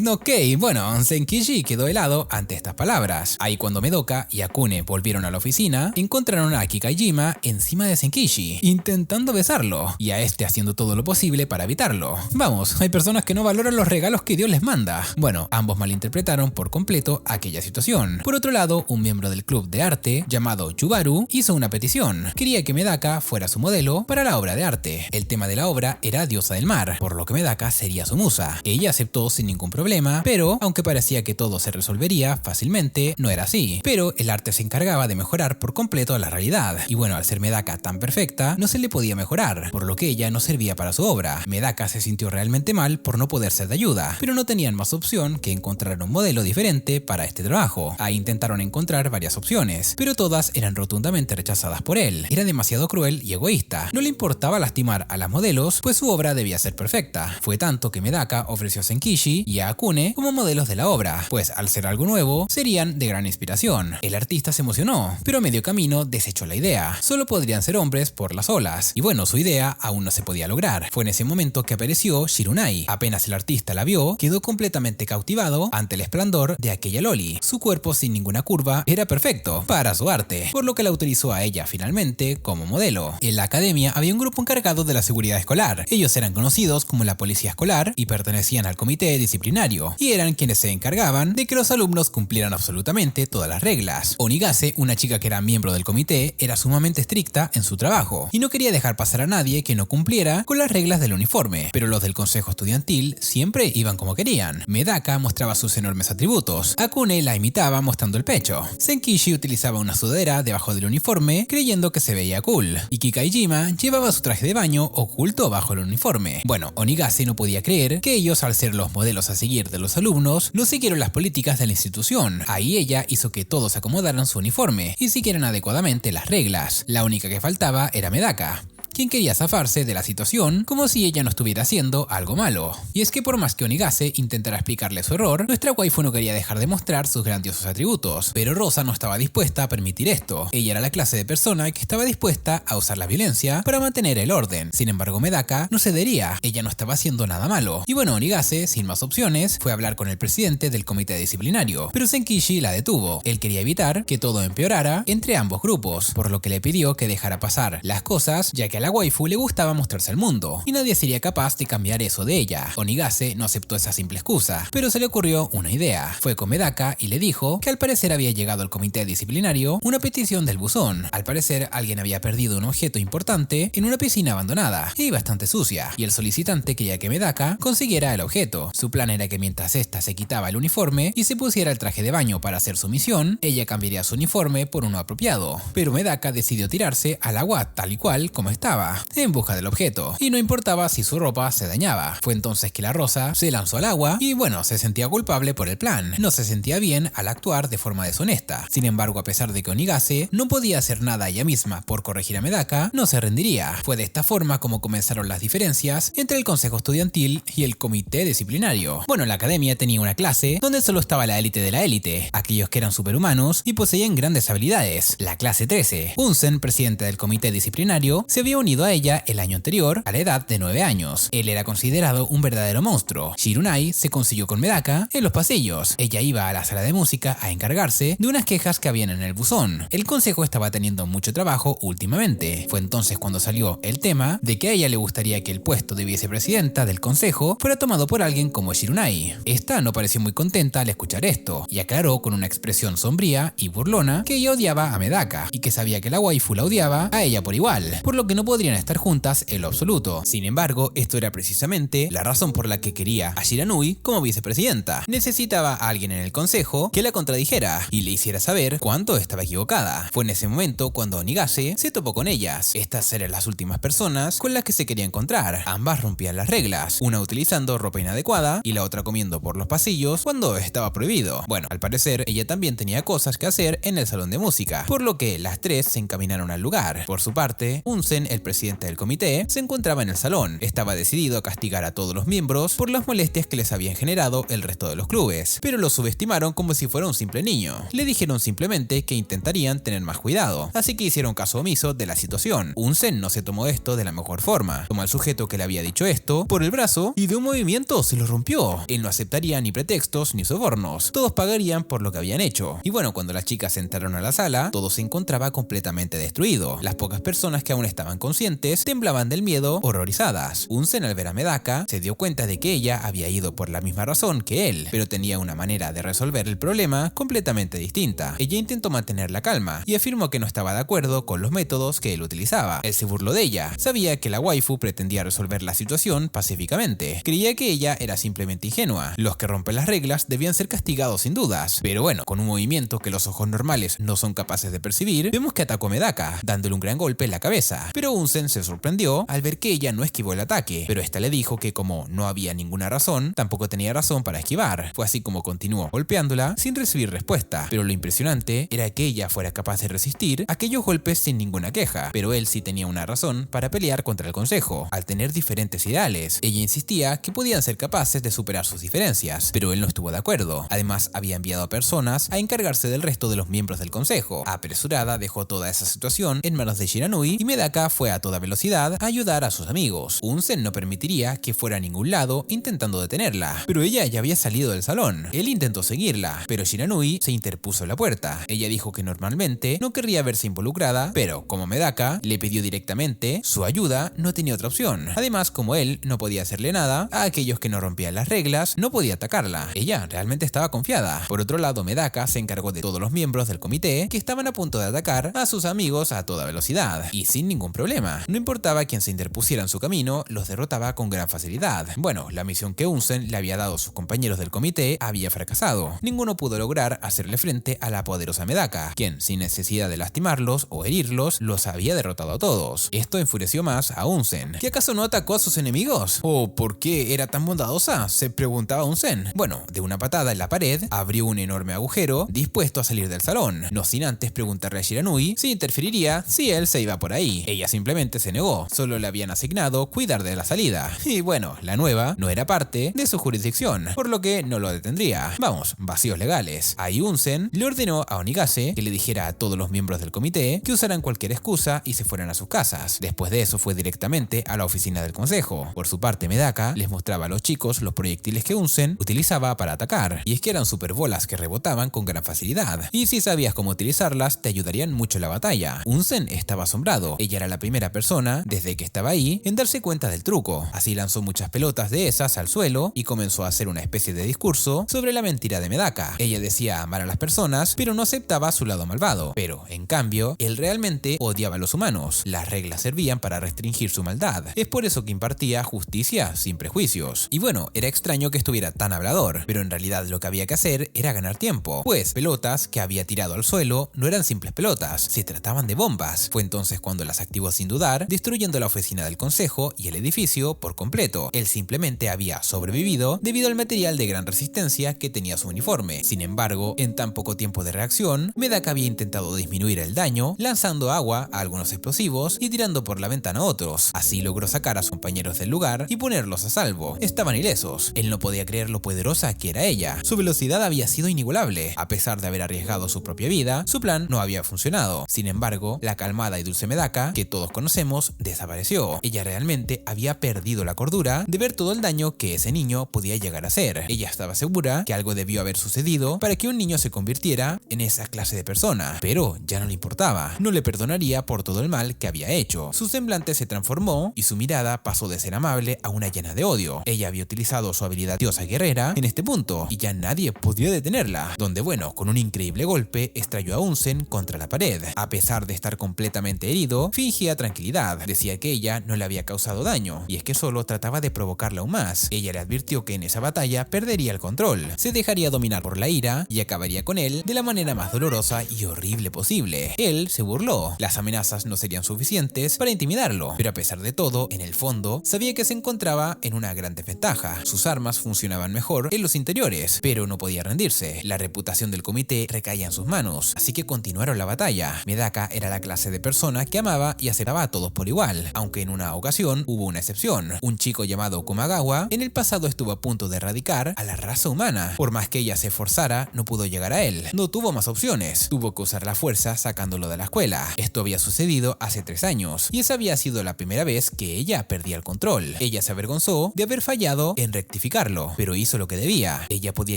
Ok, bueno, Zenkichi quedó helado ante estas palabras. Ahí cuando Madoka y Akune volvieron a la oficina, encontraron a Kikajima encima de Zenkichi, intentando besarlo, y a este haciendo todo lo posible para evitarlo. Vamos, hay personas que no valoran los regalos que Dios les manda. Bueno, ambos malinterpretaron por completo aquella situación. Por otro lado, un miembro del club de arte, llamado Yubaru, hizo una petición. Quería que Medaka fuera su modelo para la obra de arte. El tema de la obra era Diosa del Mar, por lo que Medaka sería su musa. Ella aceptó sin ningún problema, pero aunque parecía que todo se resolvería fácilmente, no era así. Pero el arte se encargaba de mejorar por completo la realidad. Y bueno, al ser Medaka tan perfecta, no se le podía mejorar, por lo que ella no servía para su obra. Medaka se sintió realmente mal por no poder ser de ayuda, pero no tenían más opción que encontrar un modelo diferente para este trabajo. Ahí intentaron encontrar varias opciones, pero todas eran rotundamente rechazadas por él. Era demasiado cruel y egoísta. No le importaba lastimar a las modelos, pues su obra debía ser perfecta. Fue tanto que Medaka ofreció a Zenkichi y a Akune como modelos de la obra, pues al ser algo nuevo, serían de gran inspiración. El artista se emocionó, pero a medio camino desechó la idea. Solo podrían ser hombres por las olas. Y bueno, su idea aún no se podía lograr. Fue en ese momento que apareció Shirunai. Apenas el artista la vio, quedó completamente cautivado ante el esplendor de aquella loli. Su cuerpo sin ninguna curva era perfecto para su arte, por lo que la autorizó a ella finalmente como modelo. En la academia había un grupo encargado de la seguridad escolar. Ellos eran conocidos como la policía escolar y pertenecían al comité disciplinario, y eran quienes se encargaban de que los alumnos cumplieran absolutamente todas las reglas. Onigase, una chica que era miembro del comité, era sumamente estricta en su trabajo y no quería dejar pasar a nadie que no cumpliera con las reglas del uniforme, pero los del consejo estudiantil siempre iban como querían. Medaka mostraba sus enormes atributos, Akune la imitaba mostrando el pecho, Zenkichi utilizaba una sudadera debajo del uniforme creyendo que se veía cool, y Kikajima llevaba su traje de baño oculto bajo el uniforme. Bueno, Onigase no podía creer que ellos, al ser los modelos a seguir de los alumnos, no siguieron las políticas de la institución. Ahí ella hizo que todos acomodaran su uniforme y siguieran adecuadamente las reglas. La única que faltaba era Medaka, quien quería zafarse de la situación como si ella no estuviera haciendo algo malo. Y es que por más que Onigase intentara explicarle su error, nuestra waifu no quería dejar de mostrar sus grandiosos atributos, pero Rosa no estaba dispuesta a permitir esto. Ella era la clase de persona que estaba dispuesta a usar la violencia para mantener el orden. Sin embargo, Medaka no cedería, ella no estaba haciendo nada malo. Y bueno, Onigase, sin más opciones, fue a hablar con el presidente del comité disciplinario, pero Zenkichi la detuvo. Él quería evitar que todo empeorara entre ambos grupos, por lo que le pidió que dejara pasar las cosas, ya que a la waifu le gustaba mostrarse al mundo, y nadie sería capaz de cambiar eso de ella. Onigase no aceptó esa simple excusa, pero se le ocurrió una idea. Fue con Medaka y le dijo que al parecer había llegado al comité disciplinario una petición del buzón. Al parecer alguien había perdido un objeto importante en una piscina abandonada y bastante sucia, y el solicitante quería que Medaka consiguiera el objeto. Su plan era que mientras ésta se quitaba el uniforme y se pusiera el traje de baño para hacer su misión, ella cambiaría su uniforme por uno apropiado. Pero Medaka decidió tirarse al agua tal y cual como estaba, en busca del objeto, y no importaba si su ropa se dañaba. Fue entonces que la Rosa se lanzó al agua y bueno, se sentía culpable por el plan. No se sentía bien al actuar de forma deshonesta. Sin embargo, a pesar de que Onigase no podía hacer nada ella misma por corregir a Medaka, no se rendiría. Fue de esta forma como comenzaron las diferencias entre el consejo estudiantil y el comité disciplinario. Bueno, la academia tenía una clase donde solo estaba la élite de la élite, aquellos que eran superhumanos y poseían grandes habilidades. La clase 13. Bunsen, presidente del comité disciplinario, se había unido a ella el año anterior a la edad de 9 años. Él era considerado un verdadero monstruo. Shirunai se consiguió con Medaka en los pasillos. Ella iba a la sala de música a encargarse de unas quejas que habían en el buzón. El consejo estaba teniendo mucho trabajo últimamente. Fue entonces cuando salió el tema de que a ella le gustaría que el puesto de vicepresidenta del consejo fuera tomado por alguien como Shirunai. Esta no pareció muy contenta al escuchar esto, y aclaró con una expresión sombría y burlona que ella odiaba a Medaka y que sabía que la waifu la odiaba a ella por igual, por lo que no podrían estar juntas en lo absoluto. Sin embargo, esto era precisamente la razón por la que quería a Shiranui como vicepresidenta. Necesitaba a alguien en el consejo que la contradijera y le hiciera saber cuánto estaba equivocada. Fue en ese momento cuando Onigase se topó con ellas. Estas eran las últimas personas con las que se quería encontrar. Ambas rompían las reglas, una utilizando ropa inadecuada y la otra comiendo por los pasillos cuando estaba prohibido. Bueno, al parecer ella también tenía cosas que hacer en el salón de música, por lo que las tres se encaminaron al lugar. Por su parte, Bunsen, el el presidente del comité, se encontraba en el salón. Estaba decidido a castigar a todos los miembros por las molestias que les habían generado el resto de los clubes, pero lo subestimaron como si fuera un simple niño. Le dijeron simplemente que intentarían tener más cuidado, así que hicieron caso omiso de la situación. Unsen no se tomó esto de la mejor forma. Tomó al sujeto que le había dicho esto por el brazo y de un movimiento se lo rompió. Él no aceptaría ni pretextos ni sobornos. Todos pagarían por lo que habían hecho. Y bueno, cuando las chicas entraron a la sala, todo se encontraba completamente destruido. Las pocas personas que aún estaban conscientes temblaban del miedo, horrorizadas. Unsen, al ver a Medaka, se dio cuenta de que ella había ido por la misma razón que él, pero tenía una manera de resolver el problema completamente distinta. Ella intentó mantener la calma y afirmó que no estaba de acuerdo con los métodos que él utilizaba. Él se burló de ella. Sabía que la waifu pretendía resolver la situación pacíficamente. Creía que ella era simplemente ingenua. Los que rompen las reglas debían ser castigados sin dudas. Pero bueno, con un movimiento que los ojos normales no son capaces de percibir, vemos que atacó a Medaka, dándole un gran golpe en la cabeza. Pero Unsen se sorprendió al ver que ella no esquivó el ataque, pero esta le dijo que como no había ninguna razón, tampoco tenía razón para esquivar. Fue así como continuó golpeándola sin recibir respuesta. Pero lo impresionante era que ella fuera capaz de resistir aquellos golpes sin ninguna queja. Pero él sí tenía una razón para pelear contra el consejo. Al tener diferentes ideales, ella insistía que podían ser capaces de superar sus diferencias, pero él no estuvo de acuerdo. Además, había enviado a personas a encargarse del resto de los miembros del consejo. Apresurada, dejó toda esa situación en manos de Shiranui y Medaka fue a toda velocidad a ayudar a sus amigos. Unsen no permitiría que fuera a ningún lado intentando detenerla, pero ella ya había salido del salón. Él intentó seguirla, pero Shiranui se interpuso en la puerta. Ella dijo que normalmente no querría verse involucrada, pero como Medaka le pidió directamente su ayuda, no tenía otra opción. Además, como él no podía hacerle nada a aquellos que no rompían las reglas, no podía atacarla. Ella realmente estaba confiada. Por otro lado, Medaka se encargó de todos los miembros del comité que estaban a punto de atacar a sus amigos a toda velocidad y sin ningún problema. No importaba quién se interpusiera en su camino, los derrotaba con gran facilidad. Bueno, la misión que Unsen le había dado a sus compañeros del comité había fracasado. Ninguno pudo lograr hacerle frente a la poderosa Medaka, quien, sin necesidad de lastimarlos o herirlos, los había derrotado a todos. Esto enfureció más a Unsen. ¿Qué acaso no atacó a sus enemigos? ¿O por qué era tan bondadosa?, se preguntaba Unsen. Bueno, de una patada en la pared, abrió un enorme agujero, dispuesto a salir del salón, no sin antes preguntarle a Shiranui si interferiría si él se iba por ahí. Ella simplemente se negó, solo le habían asignado cuidar de la salida. Y bueno, la nueva no era parte de su jurisdicción, por lo que no lo detendría. Vamos, vacíos legales. Ahí Unsen le ordenó a Onigase que le dijera a todos los miembros del comité que usaran cualquier excusa y se fueran a sus casas. Después de eso fue directamente a la oficina del consejo. Por su parte, Medaka les mostraba a los chicos los proyectiles que Unsen utilizaba para atacar, y es que eran superbolas que rebotaban con gran facilidad, y si sabías cómo utilizarlas te ayudarían mucho en la batalla. Unsen estaba asombrado. Ella era la primera persona, desde que estaba ahí, en darse cuenta del truco. Así lanzó muchas pelotas de esas al suelo y comenzó a hacer una especie de discurso sobre la mentira de Medaka. Ella decía amar a las personas, pero no aceptaba su lado malvado. Pero, en cambio, él realmente odiaba a los humanos. Las reglas servían para restringir su maldad. Es por eso que impartía justicia sin prejuicios. Y bueno, era extraño que estuviera tan hablador, pero en realidad lo que había que hacer era ganar tiempo, pues pelotas que había tirado al suelo no eran simples pelotas, se trataban de bombas. Fue entonces cuando las activó sin dudar, destruyendo la oficina del consejo y el edificio por completo. Él simplemente había sobrevivido debido al material de gran resistencia que tenía su uniforme. Sin embargo, en tan poco tiempo de reacción, Medaka había intentado disminuir el daño, lanzando agua a algunos explosivos y tirando por la ventana a otros. Así logró sacar a sus compañeros del lugar y ponerlos a salvo. Estaban ilesos. Él no podía creer lo poderosa que era ella. Su velocidad había sido inigualable. A pesar de haber arriesgado su propia vida, su plan no había funcionado. Sin embargo, la calmada y dulce Medaka, que todos conocemos, desapareció. Ella realmente había perdido la cordura de ver todo el daño que ese niño podía llegar a hacer. Ella estaba segura que algo debió haber sucedido para que un niño se convirtiera en esa clase de persona, pero ya no le importaba. No le perdonaría por todo el mal que había hecho. Su semblante se transformó y su mirada pasó de ser amable a una llena de odio. Ella había utilizado su habilidad diosa guerrera en este punto y ya nadie podía detenerla, donde bueno, con un increíble golpe estrelló a Unsen contra la pared. A pesar de estar completamente herido, fingía tranquilidad. Decía que ella no le había causado daño, y es que solo trataba de provocarla aún más. Ella le advirtió que en esa batalla perdería el control, se dejaría dominar por la ira y acabaría con él de la manera más dolorosa y horrible posible. Él se burló. Las amenazas no serían suficientes para intimidarlo, pero a pesar de todo, en el fondo, sabía que se encontraba en una gran desventaja. Sus armas funcionaban mejor en los interiores, pero no podía rendirse. La reputación del comité recaía en sus manos, así que continuaron la batalla. Medaka era la clase de persona que amaba y aceptaba trataba a todos por igual, aunque en una ocasión hubo una excepción. Un chico llamado Kumagawa en el pasado estuvo a punto de erradicar a la raza humana. Por más que ella se esforzara, no pudo llegar a él. No tuvo más opciones. Tuvo que usar la fuerza sacándolo de la escuela. Esto había sucedido hace 3 años, y esa había sido la primera vez que ella perdía el control. Ella se avergonzó de haber fallado en rectificarlo, pero hizo lo que debía. Ella podía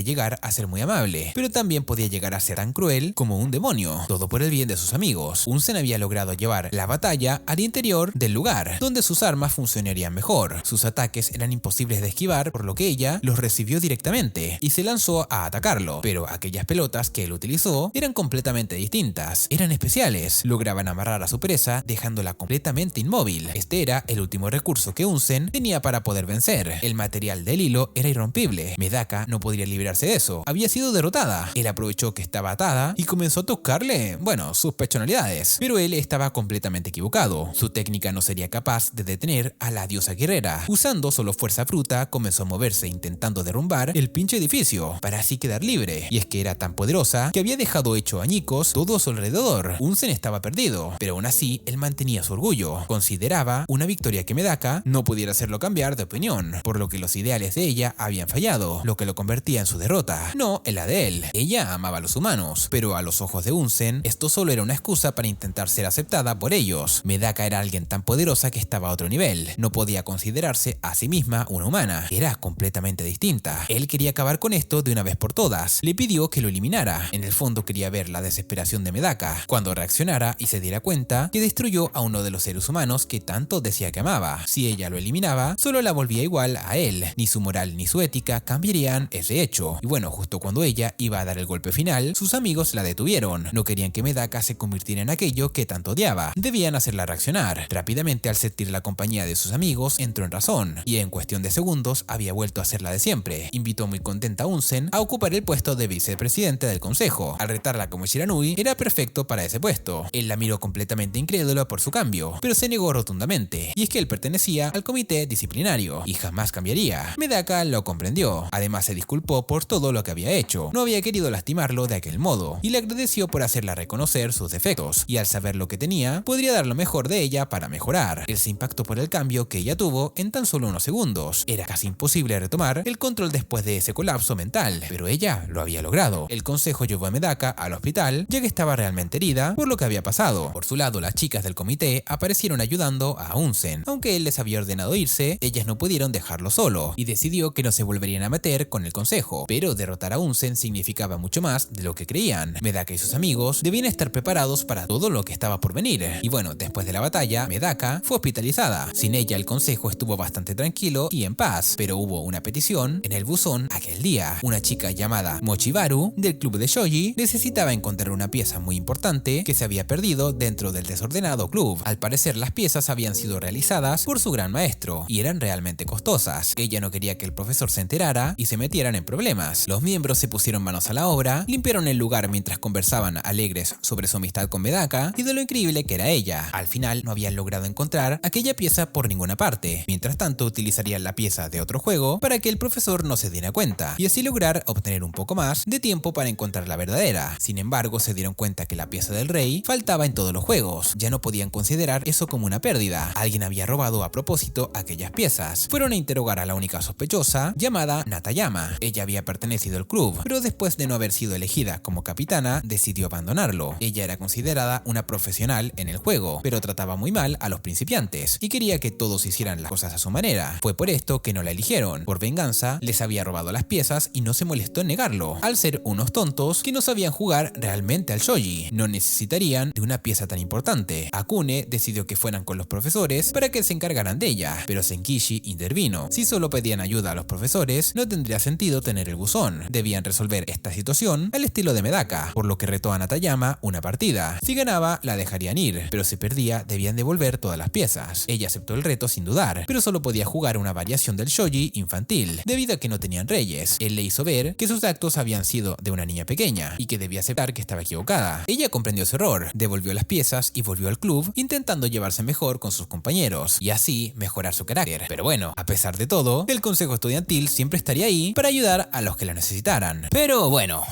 llegar a ser muy amable, pero también podía llegar a ser tan cruel como un demonio. Todo por el bien de sus amigos. Unsen había logrado llevar la batalla al interior del lugar, donde sus armas funcionarían mejor. Sus ataques eran imposibles de esquivar, por lo que ella los recibió directamente y se lanzó a atacarlo. Pero aquellas pelotas que él utilizó eran completamente distintas. Eran especiales. Lograban amarrar a su presa, dejándola completamente inmóvil. Este era el último recurso que Unsen tenía para poder vencer. El material del hilo era irrompible. Medaka no podría librarse de eso. Había sido derrotada. Él aprovechó que estaba atada y comenzó a tocarle, sus personalidades. Pero él estaba completamente equivocado. Su técnica no sería capaz de detener a la diosa guerrera. Usando solo fuerza bruta, comenzó a moverse intentando derrumbar el pinche edificio para así quedar libre. Y es que era tan poderosa que había dejado hecho añicos todo a su alrededor. Unsen estaba perdido, pero aún así él mantenía su orgullo. Consideraba una victoria que Medaka no pudiera hacerlo cambiar de opinión, por lo que los ideales de ella habían fallado, lo que lo convertía en su derrota, no en la de él. Ella amaba a los humanos, pero a los ojos de Unsen esto solo era una excusa para intentar ser aceptada por ellos. Medaka era alguien tan poderosa que estaba a otro nivel. No podía considerarse a sí misma una humana. Era completamente distinta. Él quería acabar con esto de una vez por todas. Le pidió que lo eliminara. En el fondo quería ver la desesperación de Medaka cuando reaccionara y se diera cuenta que destruyó a uno de los seres humanos que tanto decía que amaba. Si ella lo eliminaba, solo la volvía igual a él. Ni su moral ni su ética cambiarían ese hecho. Y justo cuando ella iba a dar el golpe final, sus amigos la detuvieron. No querían que Medaka se convirtiera en aquello que tanto odiaba. Debían hacerla reaccionar. Rápidamente, al sentir la compañía de sus amigos, entró en razón, y en cuestión de segundos había vuelto a ser la de siempre. Invitó muy contenta a Unsen a ocupar el puesto de vicepresidente del consejo. Al retarla como Shiranui, era perfecto para ese puesto. Él la miró completamente incrédulo por su cambio, pero se negó rotundamente, y es que él pertenecía al comité disciplinario, y jamás cambiaría. Medaka lo comprendió. Además se disculpó por todo lo que había hecho. No había querido lastimarlo de aquel modo, y le agradeció por hacerla reconocer sus defectos, y al saber lo que tenía, podría dar lo mejor de ella para mejorar. Él se impactó por el cambio que ella tuvo en tan solo unos segundos. Era casi imposible retomar el control después de ese colapso mental, pero ella lo había logrado. El consejo llevó a Medaka al hospital, ya que estaba realmente herida por lo que había pasado. Por su lado, las chicas del comité aparecieron ayudando a Unsen. Aunque él les había ordenado irse, ellas no pudieron dejarlo solo, y decidió que no se volverían a meter con el consejo. Pero derrotar a Unsen significaba mucho más de lo que creían. Medaka y sus amigos debían estar preparados para todo lo que estaba por venir. Y después de la batalla, Medaka fue hospitalizada. Sin ella, el consejo estuvo bastante tranquilo y en paz, pero hubo una petición en el buzón aquel día. Una chica llamada Mochibaru, del club de shogi, necesitaba encontrar una pieza muy importante que se había perdido dentro del desordenado club. Al parecer, las piezas habían sido realizadas por su gran maestro y eran realmente costosas. Ella no quería que el profesor se enterara y se metieran en problemas. Los miembros se pusieron manos a la obra, limpiaron el lugar mientras conversaban alegres sobre su amistad con Medaka y de lo increíble que era ella. Al final no habían logrado encontrar aquella pieza por ninguna parte. Mientras tanto, utilizarían la pieza de otro juego para que el profesor no se diera cuenta y así lograr obtener un poco más de tiempo para encontrar la verdadera. Sin embargo, se dieron cuenta que la pieza del rey faltaba en todos los juegos. Ya no podían considerar eso como una pérdida. Alguien había robado a propósito aquellas piezas. Fueron a interrogar a la única sospechosa, llamada Natayama. Ella había pertenecido al club, pero después de no haber sido elegida como capitana, decidió abandonarlo. Ella era considerada una profesional en el juego, pero trataba muy mal a los principiantes y quería que todos hicieran las cosas a su manera. Fue por esto que no la eligieron. Por venganza, les había robado las piezas y no se molestó en negarlo. Al ser unos tontos que no sabían jugar realmente al shogi, no necesitarían de una pieza tan importante. Akune decidió que fueran con los profesores para que se encargaran de ella, pero Senkishi intervino. Si solo pedían ayuda a los profesores, no tendría sentido tener el buzón. Debían resolver esta situación al estilo de Medaka, por lo que retó a Natayama una partida. Si ganaba, la dejarían ir, pero si perdía, debían devolver todas las piezas. Ella aceptó el reto sin dudar, pero solo podía jugar una variación del shogi infantil, debido a que no tenían reyes. Él le hizo ver que sus actos habían sido de una niña pequeña, y que debía aceptar que estaba equivocada. Ella comprendió su error, devolvió las piezas y volvió al club, intentando llevarse mejor con sus compañeros, y así mejorar su carácter. Pero a pesar de todo, el consejo estudiantil siempre estaría ahí para ayudar a los que la necesitaran. Pero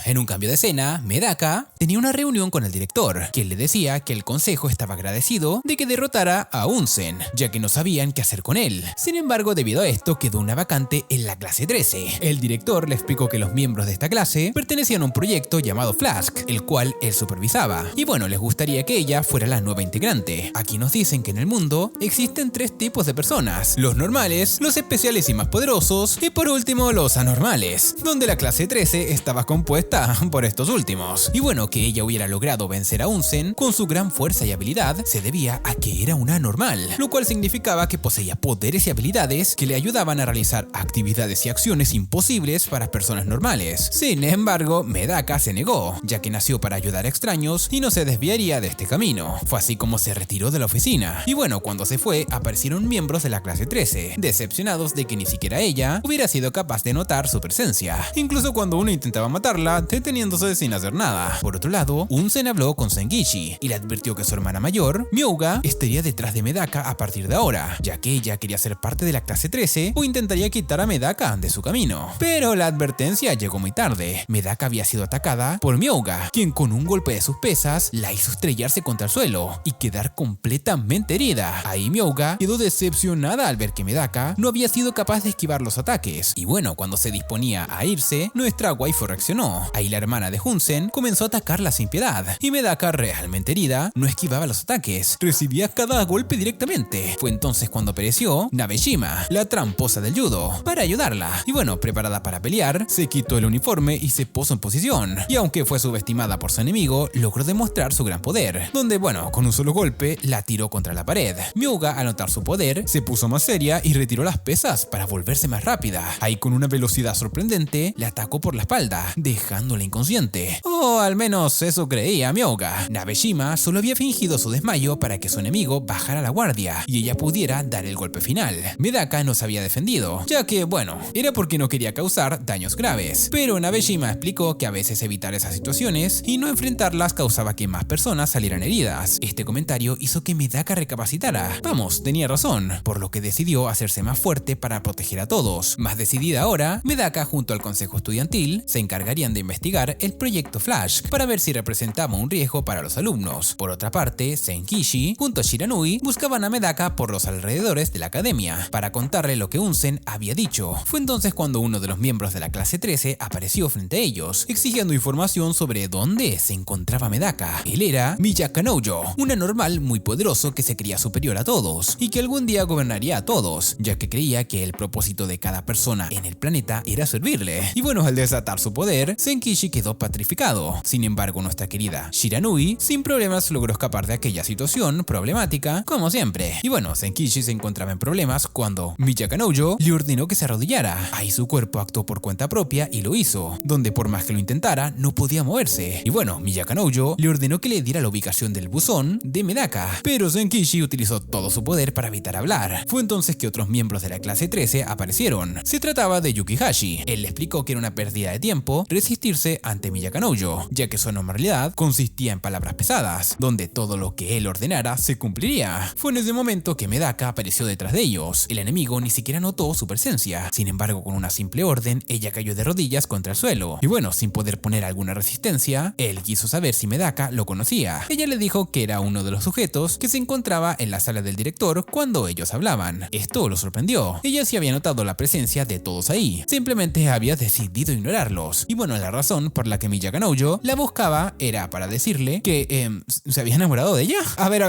en un cambio de escena, Medaka tenía una reunión con el director, quien le decía que el consejo estaba agradecido caso de que derrotara a Unsen, ya que no sabían qué hacer con él. Sin embargo, debido a esto quedó una vacante en la clase 13. El director le explicó que los miembros de esta clase pertenecían a un proyecto llamado Flask, el cual él supervisaba. Y bueno, les gustaría que ella fuera la nueva integrante. Aquí nos dicen que en el mundo existen 3 tipos de personas: los normales, los especiales y más poderosos, y por último los anormales, donde la clase 13 estaba compuesta por estos últimos. Y bueno, que ella hubiera logrado vencer a Unsen con su gran fuerza y habilidad se debía a que era una anormal, lo cual significaba que poseía poderes y habilidades que le ayudaban a realizar actividades y acciones imposibles para personas normales. Sin embargo, Medaka se negó, ya que nació para ayudar a extraños y no se desviaría de este camino. Fue así como se retiró de la oficina. Y bueno, cuando se fue, aparecieron miembros de la clase 13, decepcionados de que ni siquiera ella hubiera sido capaz de notar su presencia, incluso cuando uno intentaba matarla, deteniéndose sin hacer nada. Por otro lado, Unsen habló con Senkichi y le advirtió que su hermana mayor, Myouga, estaría detrás de Medaka a partir de ahora, ya que ella quería ser parte de la clase 13 o intentaría quitar a Medaka de su camino. Pero la advertencia llegó muy tarde. Medaka había sido atacada por Myouga, quien con un golpe de sus pesas la hizo estrellarse contra el suelo y quedar completamente herida. Ahí Myouga quedó decepcionada al ver que Medaka no había sido capaz de esquivar los ataques. Y bueno, cuando se disponía a irse, nuestra waifu reaccionó. Ahí la hermana de Unsen comenzó a atacarla sin piedad, y Medaka, realmente herida, no esquivaba los ataques, recibía cada golpe directamente. Fue entonces cuando apareció Nabeshima, la tramposa del judo, para ayudarla. Y bueno, preparada para pelear, se quitó el uniforme y se puso en posición. Y aunque fue subestimada por su enemigo, logró demostrar su gran poder, donde bueno, con un solo golpe la tiró contra la pared. Myouga, al notar su poder, se puso más seria y retiró las pesas para volverse más rápida. Ahí, con una velocidad sorprendente, le atacó por la espalda, dejándola inconsciente. O al menos eso creía Myouga. Nabeshima solo había fingido su desmayo para que su enemigo bajara la guardia y ella pudiera dar el golpe final. Medaka no se había defendido, ya que, bueno, era porque no quería causar daños graves. Pero Nabeshima explicó que a veces evitar esas situaciones y no enfrentarlas causaba que más personas salieran heridas. Este comentario hizo que Medaka recapacitara. Vamos, tenía razón, por lo que decidió hacerse más fuerte para proteger a todos. Más decidida ahora, Medaka junto al consejo estudiantil se encargarían de investigar el proyecto Flash para ver si representaba un riesgo para los alumnos. Por otra parte, Senkichi junto a Shiranui buscaban a Medaka por los alrededores de la academia para contarle lo que Unsen había dicho. Fue entonces cuando uno de los miembros de la clase 13 apareció frente a ellos, exigiendo información sobre dónde se encontraba Medaka. Él era Miyaka Noujo, un anormal muy poderoso que se creía superior a todos y que algún día gobernaría a todos, ya que creía que el propósito de cada persona en el planeta era servirle. Y bueno, al desatar su poder, Senkichi quedó petrificado. Sin embargo, nuestra querida Shiranui sin problemas logró escapar de aquella situación problemática, como siempre. Y bueno, Senkichi se encontraba en problemas cuando Miyaka Noujo le ordenó que se arrodillara. Ahí su cuerpo actuó por cuenta propia y lo hizo, donde por más que lo intentara, no podía moverse. Y bueno, Miyaka Noujo le ordenó que le diera la ubicación del buzón de Medaka, pero Senkichi utilizó todo su poder para evitar hablar. Fue entonces que otros miembros de la clase 13 aparecieron. Se trataba de Yukihashi. Él le explicó que era una pérdida de tiempo resistirse ante Miyaka Noujo, ya que su anormalidad consistía en palabras pesadas, donde todo lo que él ordenara se cumpliría. Fue en ese momento que Medaka apareció detrás de ellos. El enemigo ni siquiera notó su presencia. Sin embargo, con una simple orden, ella cayó de rodillas contra el suelo. Y bueno, sin poder poner alguna resistencia, él quiso saber si Medaka lo conocía. Ella le dijo que era uno de los sujetos que se encontraba en la sala del director cuando ellos hablaban. Esto lo sorprendió. Ella sí había notado la presencia de todos ahí. Simplemente había decidido ignorarlos. Y bueno, la razón por la que Miyaka Noujo la buscaba era para decirle que se había enamorado de ella. A ver,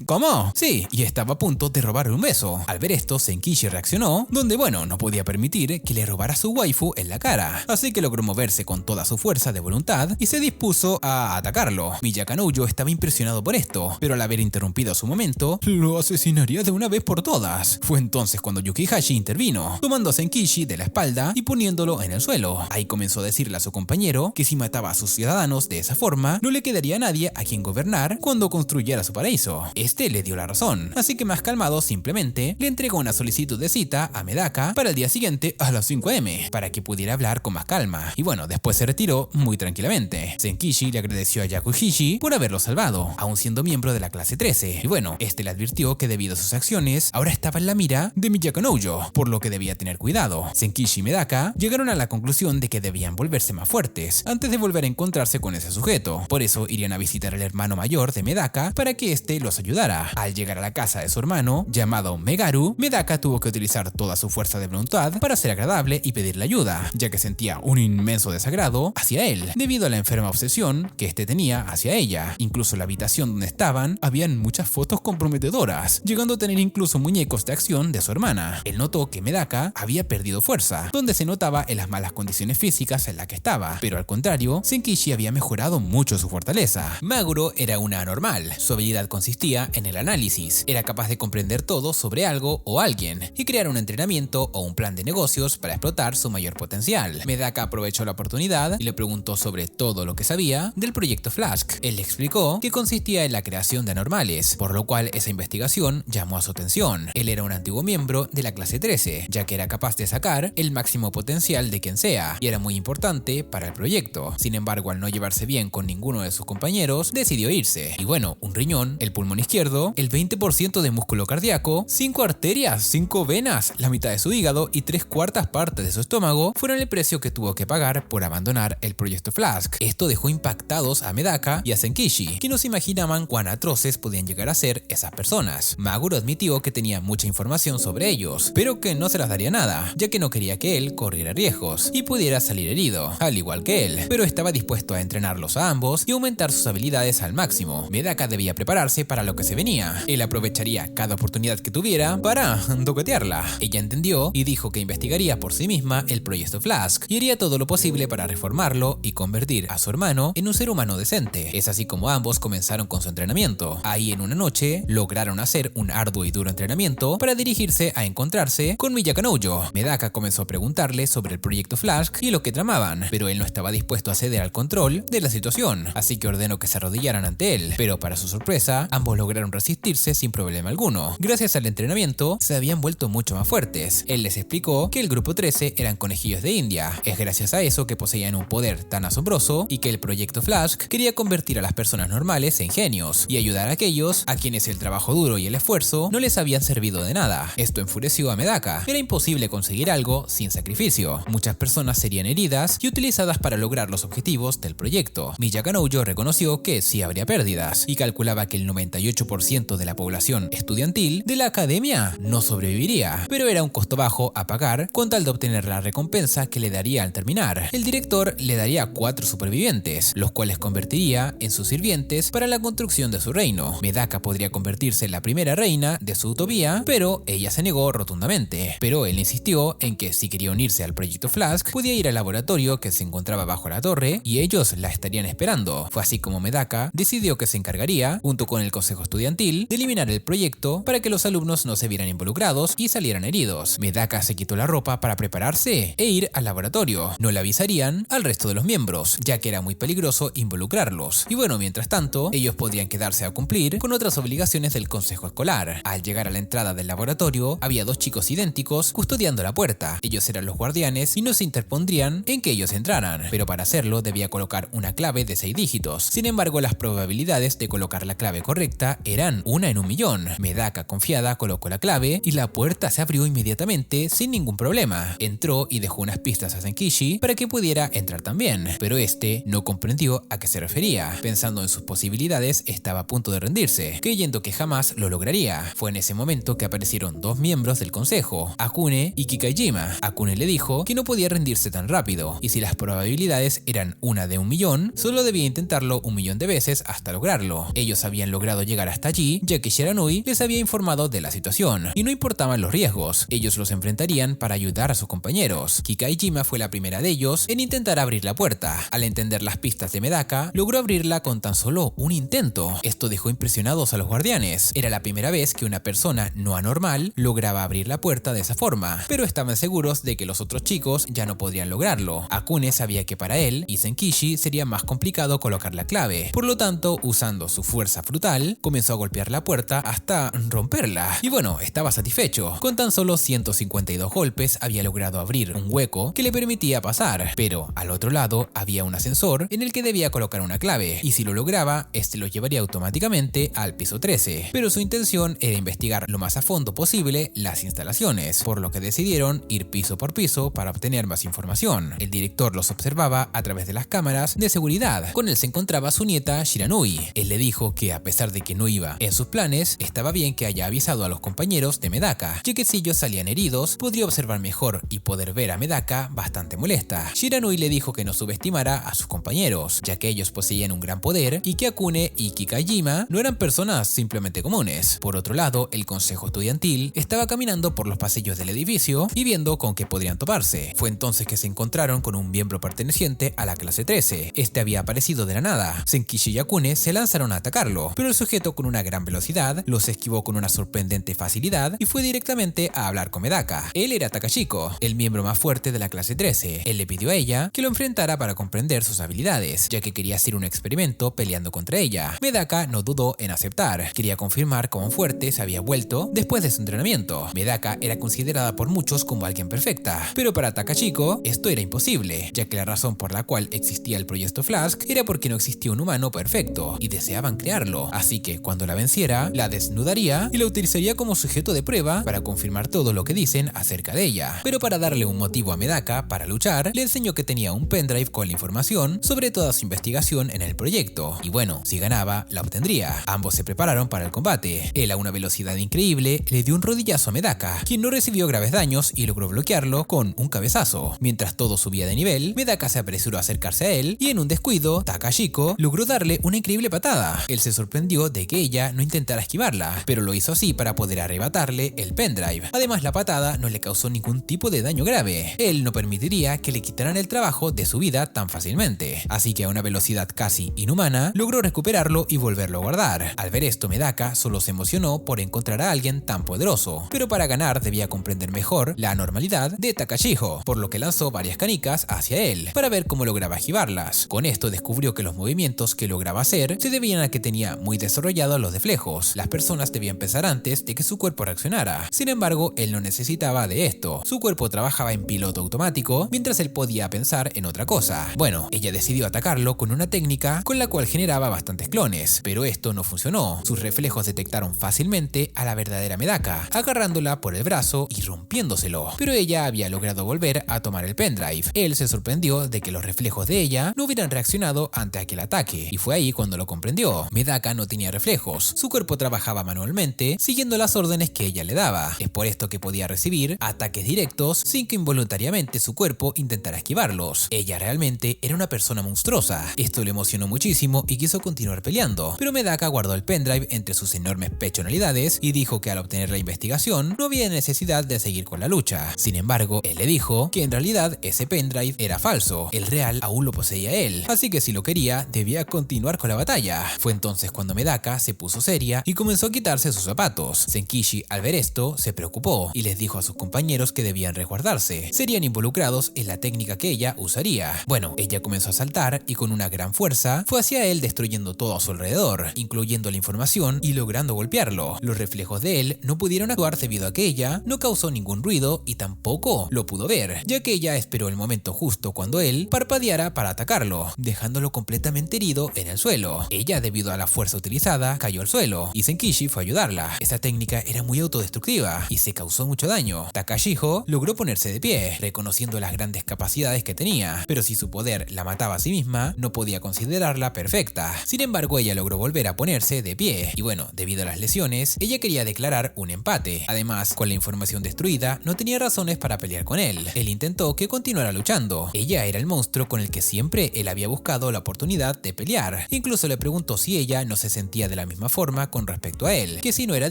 ¿cómo? Sí, y estaba a punto de robarle un beso. Al ver esto, Senkichi reaccionó, donde bueno, no podía permitir que le robara su waifu en la cara. Así que logró moverse con toda su fuerza de voluntad y se dispuso a atacarlo. Miyaka Noujo estaba impresionado por esto, pero al haber interrumpido su momento, lo asesinaría de una vez por todas. Fue entonces cuando Yukihashi intervino, tomando a Senkichi de la espalda y poniéndolo en el suelo. Ahí comenzó a decirle a su compañero que si mataba a sus ciudadanos de esa forma, no le quedaría a nadie a quien gobernar cuando construyera su paraíso. Este le dio la razón, así que más calmado simplemente le entregó una solicitud de cita a Medaka para el día siguiente a las 5 am, para que pudiera hablar con más calma. Y bueno, después se retiró muy tranquilamente. Senkichi le agradeció a Yakuhishi por haberlo salvado, aún siendo miembro de la clase 13. Y bueno, este le advirtió que debido a sus acciones, ahora estaba en la mira de Miyaka Noujo, por lo que debía tener cuidado. Senkichi y Medaka llegaron a la conclusión de que debían volverse más fuertes antes de volver a encontrarse con ese sujeto. Por eso irían a visitar al hermano mayor de Medaka para que que éste los ayudara. Al llegar a la casa de su hermano, llamado Megaru, Medaka tuvo que utilizar toda su fuerza de voluntad para ser agradable y pedirle ayuda, ya que sentía un inmenso desagrado hacia él, debido a la enferma obsesión que éste tenía hacia ella. Incluso en la habitación donde estaban, habían muchas fotos comprometedoras, llegando a tener incluso muñecos de acción de su hermana. Él notó que Medaka había perdido fuerza, donde se notaba en las malas condiciones físicas en las que estaba, pero al contrario, Senkichi había mejorado mucho su fortaleza. Maguro era una anormal. Su habilidad consistía en el análisis. Era capaz de comprender todo sobre algo o alguien y crear un entrenamiento o un plan de negocios para explotar su mayor potencial. Medaka aprovechó la oportunidad y le preguntó sobre todo lo que sabía del proyecto Flask. Él le explicó que consistía en la creación de anormales, por lo cual esa investigación llamó a su atención. Él era un antiguo miembro de la clase 13, ya que era capaz de sacar el máximo potencial de quien sea, y era muy importante para el proyecto. Sin embargo, al no llevarse bien con ninguno de sus compañeros, decidió irse. Y bueno, un riñón, el pulmón izquierdo, el 20% de músculo cardíaco, 5 arterias, 5 venas, la mitad de su hígado y 3/4 partes de su estómago fueron el precio que tuvo que pagar por abandonar el proyecto Flask. Esto dejó impactados a Medaka y a Senkichi, que no se imaginaban cuán atroces podían llegar a ser esas personas. Maguro admitió que tenía mucha información sobre ellos, pero que no se las daría nada, ya que no quería que él corriera riesgos y pudiera salir herido, al igual que él, pero estaba dispuesto a entrenarlos a ambos y aumentar sus habilidades al máximo. Medaka debía prepararse para lo que se venía. Él aprovecharía cada oportunidad que tuviera para toquetearla. Ella entendió y dijo que investigaría por sí misma el proyecto Flask y haría todo lo posible para reformarlo y convertir a su hermano en un ser humano decente. Es así como ambos comenzaron con su entrenamiento. Ahí en una noche lograron hacer un arduo y duro entrenamiento para dirigirse a encontrarse con Miyaka Noujo. Medaka comenzó a preguntarle sobre el proyecto Flask y lo que tramaban, pero él no estaba dispuesto a ceder al control de la situación, así que ordenó que se arrodillaran ante él, pero para su sorpresa, ambos lograron resistirse sin problema alguno. Gracias al entrenamiento, se habían vuelto mucho más fuertes. Él les explicó que el grupo 13 eran conejillos de India. Es gracias a eso que poseían un poder tan asombroso y que el proyecto Flask quería convertir a las personas normales en genios y ayudar a aquellos a quienes el trabajo duro y el esfuerzo no les habían servido de nada. Esto enfureció a Medaka. Era imposible conseguir algo sin sacrificio. Muchas personas serían heridas y utilizadas para lograr los objetivos del proyecto. Miyaka Noujo reconoció que sí habría pérdidas y calculaba que el 98% de la población estudiantil de la academia no sobreviviría, pero era un costo bajo a pagar con tal de obtener la recompensa que le daría al terminar. El director le daría 4 supervivientes, los cuales convertiría en sus sirvientes para la construcción de su reino. Medaka podría convertirse en la primera reina de su utopía, pero ella se negó rotundamente. Pero él insistió en que si quería unirse al proyecto Flask, podía ir al laboratorio que se encontraba bajo la torre y ellos la estarían esperando. Fue así como Medaka decidió que se encargaría, junto con el consejo estudiantil, de eliminar el proyecto para que los alumnos no se vieran involucrados y salieran heridos. Medaka se quitó la ropa para prepararse e ir al laboratorio. No le avisarían al resto de los miembros, ya que era muy peligroso involucrarlos. Y bueno, mientras tanto, ellos podrían quedarse a cumplir con otras obligaciones del consejo escolar. Al llegar a la entrada del laboratorio, había 2 chicos idénticos custodiando la puerta. Ellos eran los guardianes y no se interpondrían en que ellos entraran, pero para hacerlo debía colocar una clave de 6 dígitos. Sin embargo, las probabilidades de colocar la clave correcta eran 1 en 1.000.000. Medaka, confiada, colocó la clave y la puerta se abrió inmediatamente sin ningún problema. Entró y dejó unas pistas a Senkichi para que pudiera entrar también, pero este no comprendió a qué se refería. Pensando en sus posibilidades, estaba a punto de rendirse, creyendo que jamás lo lograría. Fue en ese momento que aparecieron 2 miembros del consejo, Akune y Kikaijima. Akune le dijo que no podía rendirse tan rápido, y si las probabilidades eran 1 de 1.000.000, solo debía intentarlo 1.000.000 de veces hasta lograrlo. Ellos habían logrado llegar hasta allí, ya que Shiranui les había informado de la situación, y no importaban los riesgos, ellos los enfrentarían para ayudar a sus compañeros. Kikaijima fue la primera de ellos en intentar abrir la puerta. Al entender las pistas de Medaka, logró abrirla con tan solo un intento. Esto dejó impresionados a los guardianes. Era la primera vez que una persona no anormal lograba abrir la puerta de esa forma, pero estaban seguros de que los otros chicos ya no podrían lograrlo. Akune sabía que para él y Senkichi sería más complicado colocar la clave, por lo tanto, usando su fuerza brutal, comenzó a golpear la puerta hasta romperla. Y bueno, estaba satisfecho. Con tan solo 152 golpes había logrado abrir un hueco que le permitía pasar, pero al otro lado había un ascensor en el que debía colocar una clave, y si lo lograba, este lo llevaría automáticamente al piso 13. Pero su intención era investigar lo más a fondo posible las instalaciones, por lo que decidieron ir piso por piso para obtener más información. El director los observaba a través de las cámaras de seguridad. Con él se encontraba su nieta Shiranui. Él le dijo que A pesar de que no iba en sus planes, estaba bien que haya avisado a los compañeros de Medaka, ya que si ellos salían heridos, podría observar mejor y poder ver a Medaka bastante molesta. Shiranui le dijo que no subestimara a sus compañeros, ya que ellos poseían un gran poder y que Akune y Kikajima no eran personas simplemente comunes. Por otro lado, el consejo estudiantil estaba caminando por los pasillos del edificio y viendo con qué podrían toparse. Fue entonces que se encontraron con un miembro perteneciente a la clase 13. Este había aparecido de la nada. Senkichi y Akune se lanzaron a atacarlo, pero el sujeto con una gran velocidad los esquivó con una sorprendente facilidad y fue directamente a hablar con Medaka. Él era Takashiko, el miembro más fuerte de la clase 13. Él le pidió a ella que lo enfrentara para comprender sus habilidades, ya que quería hacer un experimento peleando contra ella. Medaka no dudó en aceptar. Quería confirmar cuán fuerte se había vuelto después de su entrenamiento. Medaka era considerada por muchos como alguien perfecta, pero para Takashiko esto era imposible, ya que la razón por la cual existía el proyecto Flask era porque no existía un humano perfecto y deseaban crearlo. Así que cuando la venciera, la desnudaría y la utilizaría como sujeto de prueba para confirmar todo lo que dicen acerca de ella. Pero para darle un motivo a Medaka para luchar, le enseñó que tenía un pendrive con la información sobre toda su investigación en el proyecto. Y bueno, si ganaba, la obtendría. Ambos se prepararon para el combate. Él a una velocidad increíble le dio un rodillazo a Medaka, quien no recibió graves daños y logró bloquearlo con un cabezazo. Mientras todo subía de nivel, Medaka se apresuró a acercarse a él y en un descuido, Takashiko logró darle una increíble patada. Él se sorprendió de que ella no intentara esquivarla, pero lo hizo así para poder arrebatarle el pendrive. Además, la patada no le causó ningún tipo de daño grave. Él no permitiría que le quitaran el trabajo de su vida tan fácilmente. Así que a una velocidad casi inhumana, logró recuperarlo y volverlo a guardar. Al ver esto, Medaka solo se emocionó por encontrar a alguien tan poderoso, pero para ganar debía comprender mejor la anormalidad de Takashiko, por lo que lanzó varias canicas hacia él para ver cómo lograba esquivarlas. Con esto descubrió que los movimientos que lograba hacer se debían a que tenía muy desarrollados los reflejos. Las personas debían pensar antes de que su cuerpo reaccionara. Sin embargo, él no necesitaba de esto. Su cuerpo trabajaba en piloto automático mientras él podía pensar en otra cosa. Bueno, ella decidió atacarlo con una técnica con la cual generaba bastantes clones, pero esto no funcionó. Sus reflejos detectaron fácilmente a la verdadera Medaka, agarrándola por el brazo y rompiéndoselo. Pero ella había logrado volver a tomar el pendrive. Él se sorprendió de que los reflejos de ella no hubieran reaccionado ante aquel ataque, y fue ahí cuando lo comprendió. Medaka no tenía reflejos. Su cuerpo trabajaba manualmente, siguiendo las órdenes que ella le daba. Es por esto que podía recibir ataques directos sin que involuntariamente su cuerpo intentara esquivarlos. Ella realmente era una persona monstruosa. Esto le emocionó muchísimo y quiso continuar peleando, pero Medaka guardó el pendrive entre sus enormes pechonalidades y dijo que al obtener la investigación no había necesidad de seguir con la lucha. Sin embargo, él le dijo que en realidad ese pendrive era falso. El real aún lo poseía él, así que si lo quería, debía continuar con la batalla. Fue entonces cuando Medaka se puso seria y comenzó a quitarse sus zapatos. Senkichi, al ver esto, se preocupó y les dijo a sus compañeros que debían resguardarse. Serían involucrados en la técnica que ella usaría. Bueno, ella comenzó a saltar y con una gran fuerza fue hacia él destruyendo todo a su alrededor, incluyendo la información y logrando golpearlo. Los reflejos de él no pudieron actuar debido a que ella no causó ningún ruido y tampoco lo pudo ver, ya que ella esperó el momento justo cuando él parpadeara para atacarlo, dejándolo completamente herido en el suelo. Ella, debido a la fuerza utilizada, cayó al suelo y Senkichi fue a ayudarla. Esta técnica era muy autodestructiva y se causó mucho daño. Takashiko logró ponerse de pie, reconociendo las grandes capacidades que tenía, pero si su poder la mataba a sí misma, no podía considerarla perfecta. Sin embargo, ella logró volver a ponerse de pie y bueno, debido a las lesiones, ella quería declarar un empate. Además, con la información destruida, no tenía razones para pelear con él. Él intentó que continuara luchando. Ella era el monstruo con el que siempre él había buscado la oportunidad de pelear. Incluso le preguntó si ella no se sentía de la misma forma con respecto a él, que si no era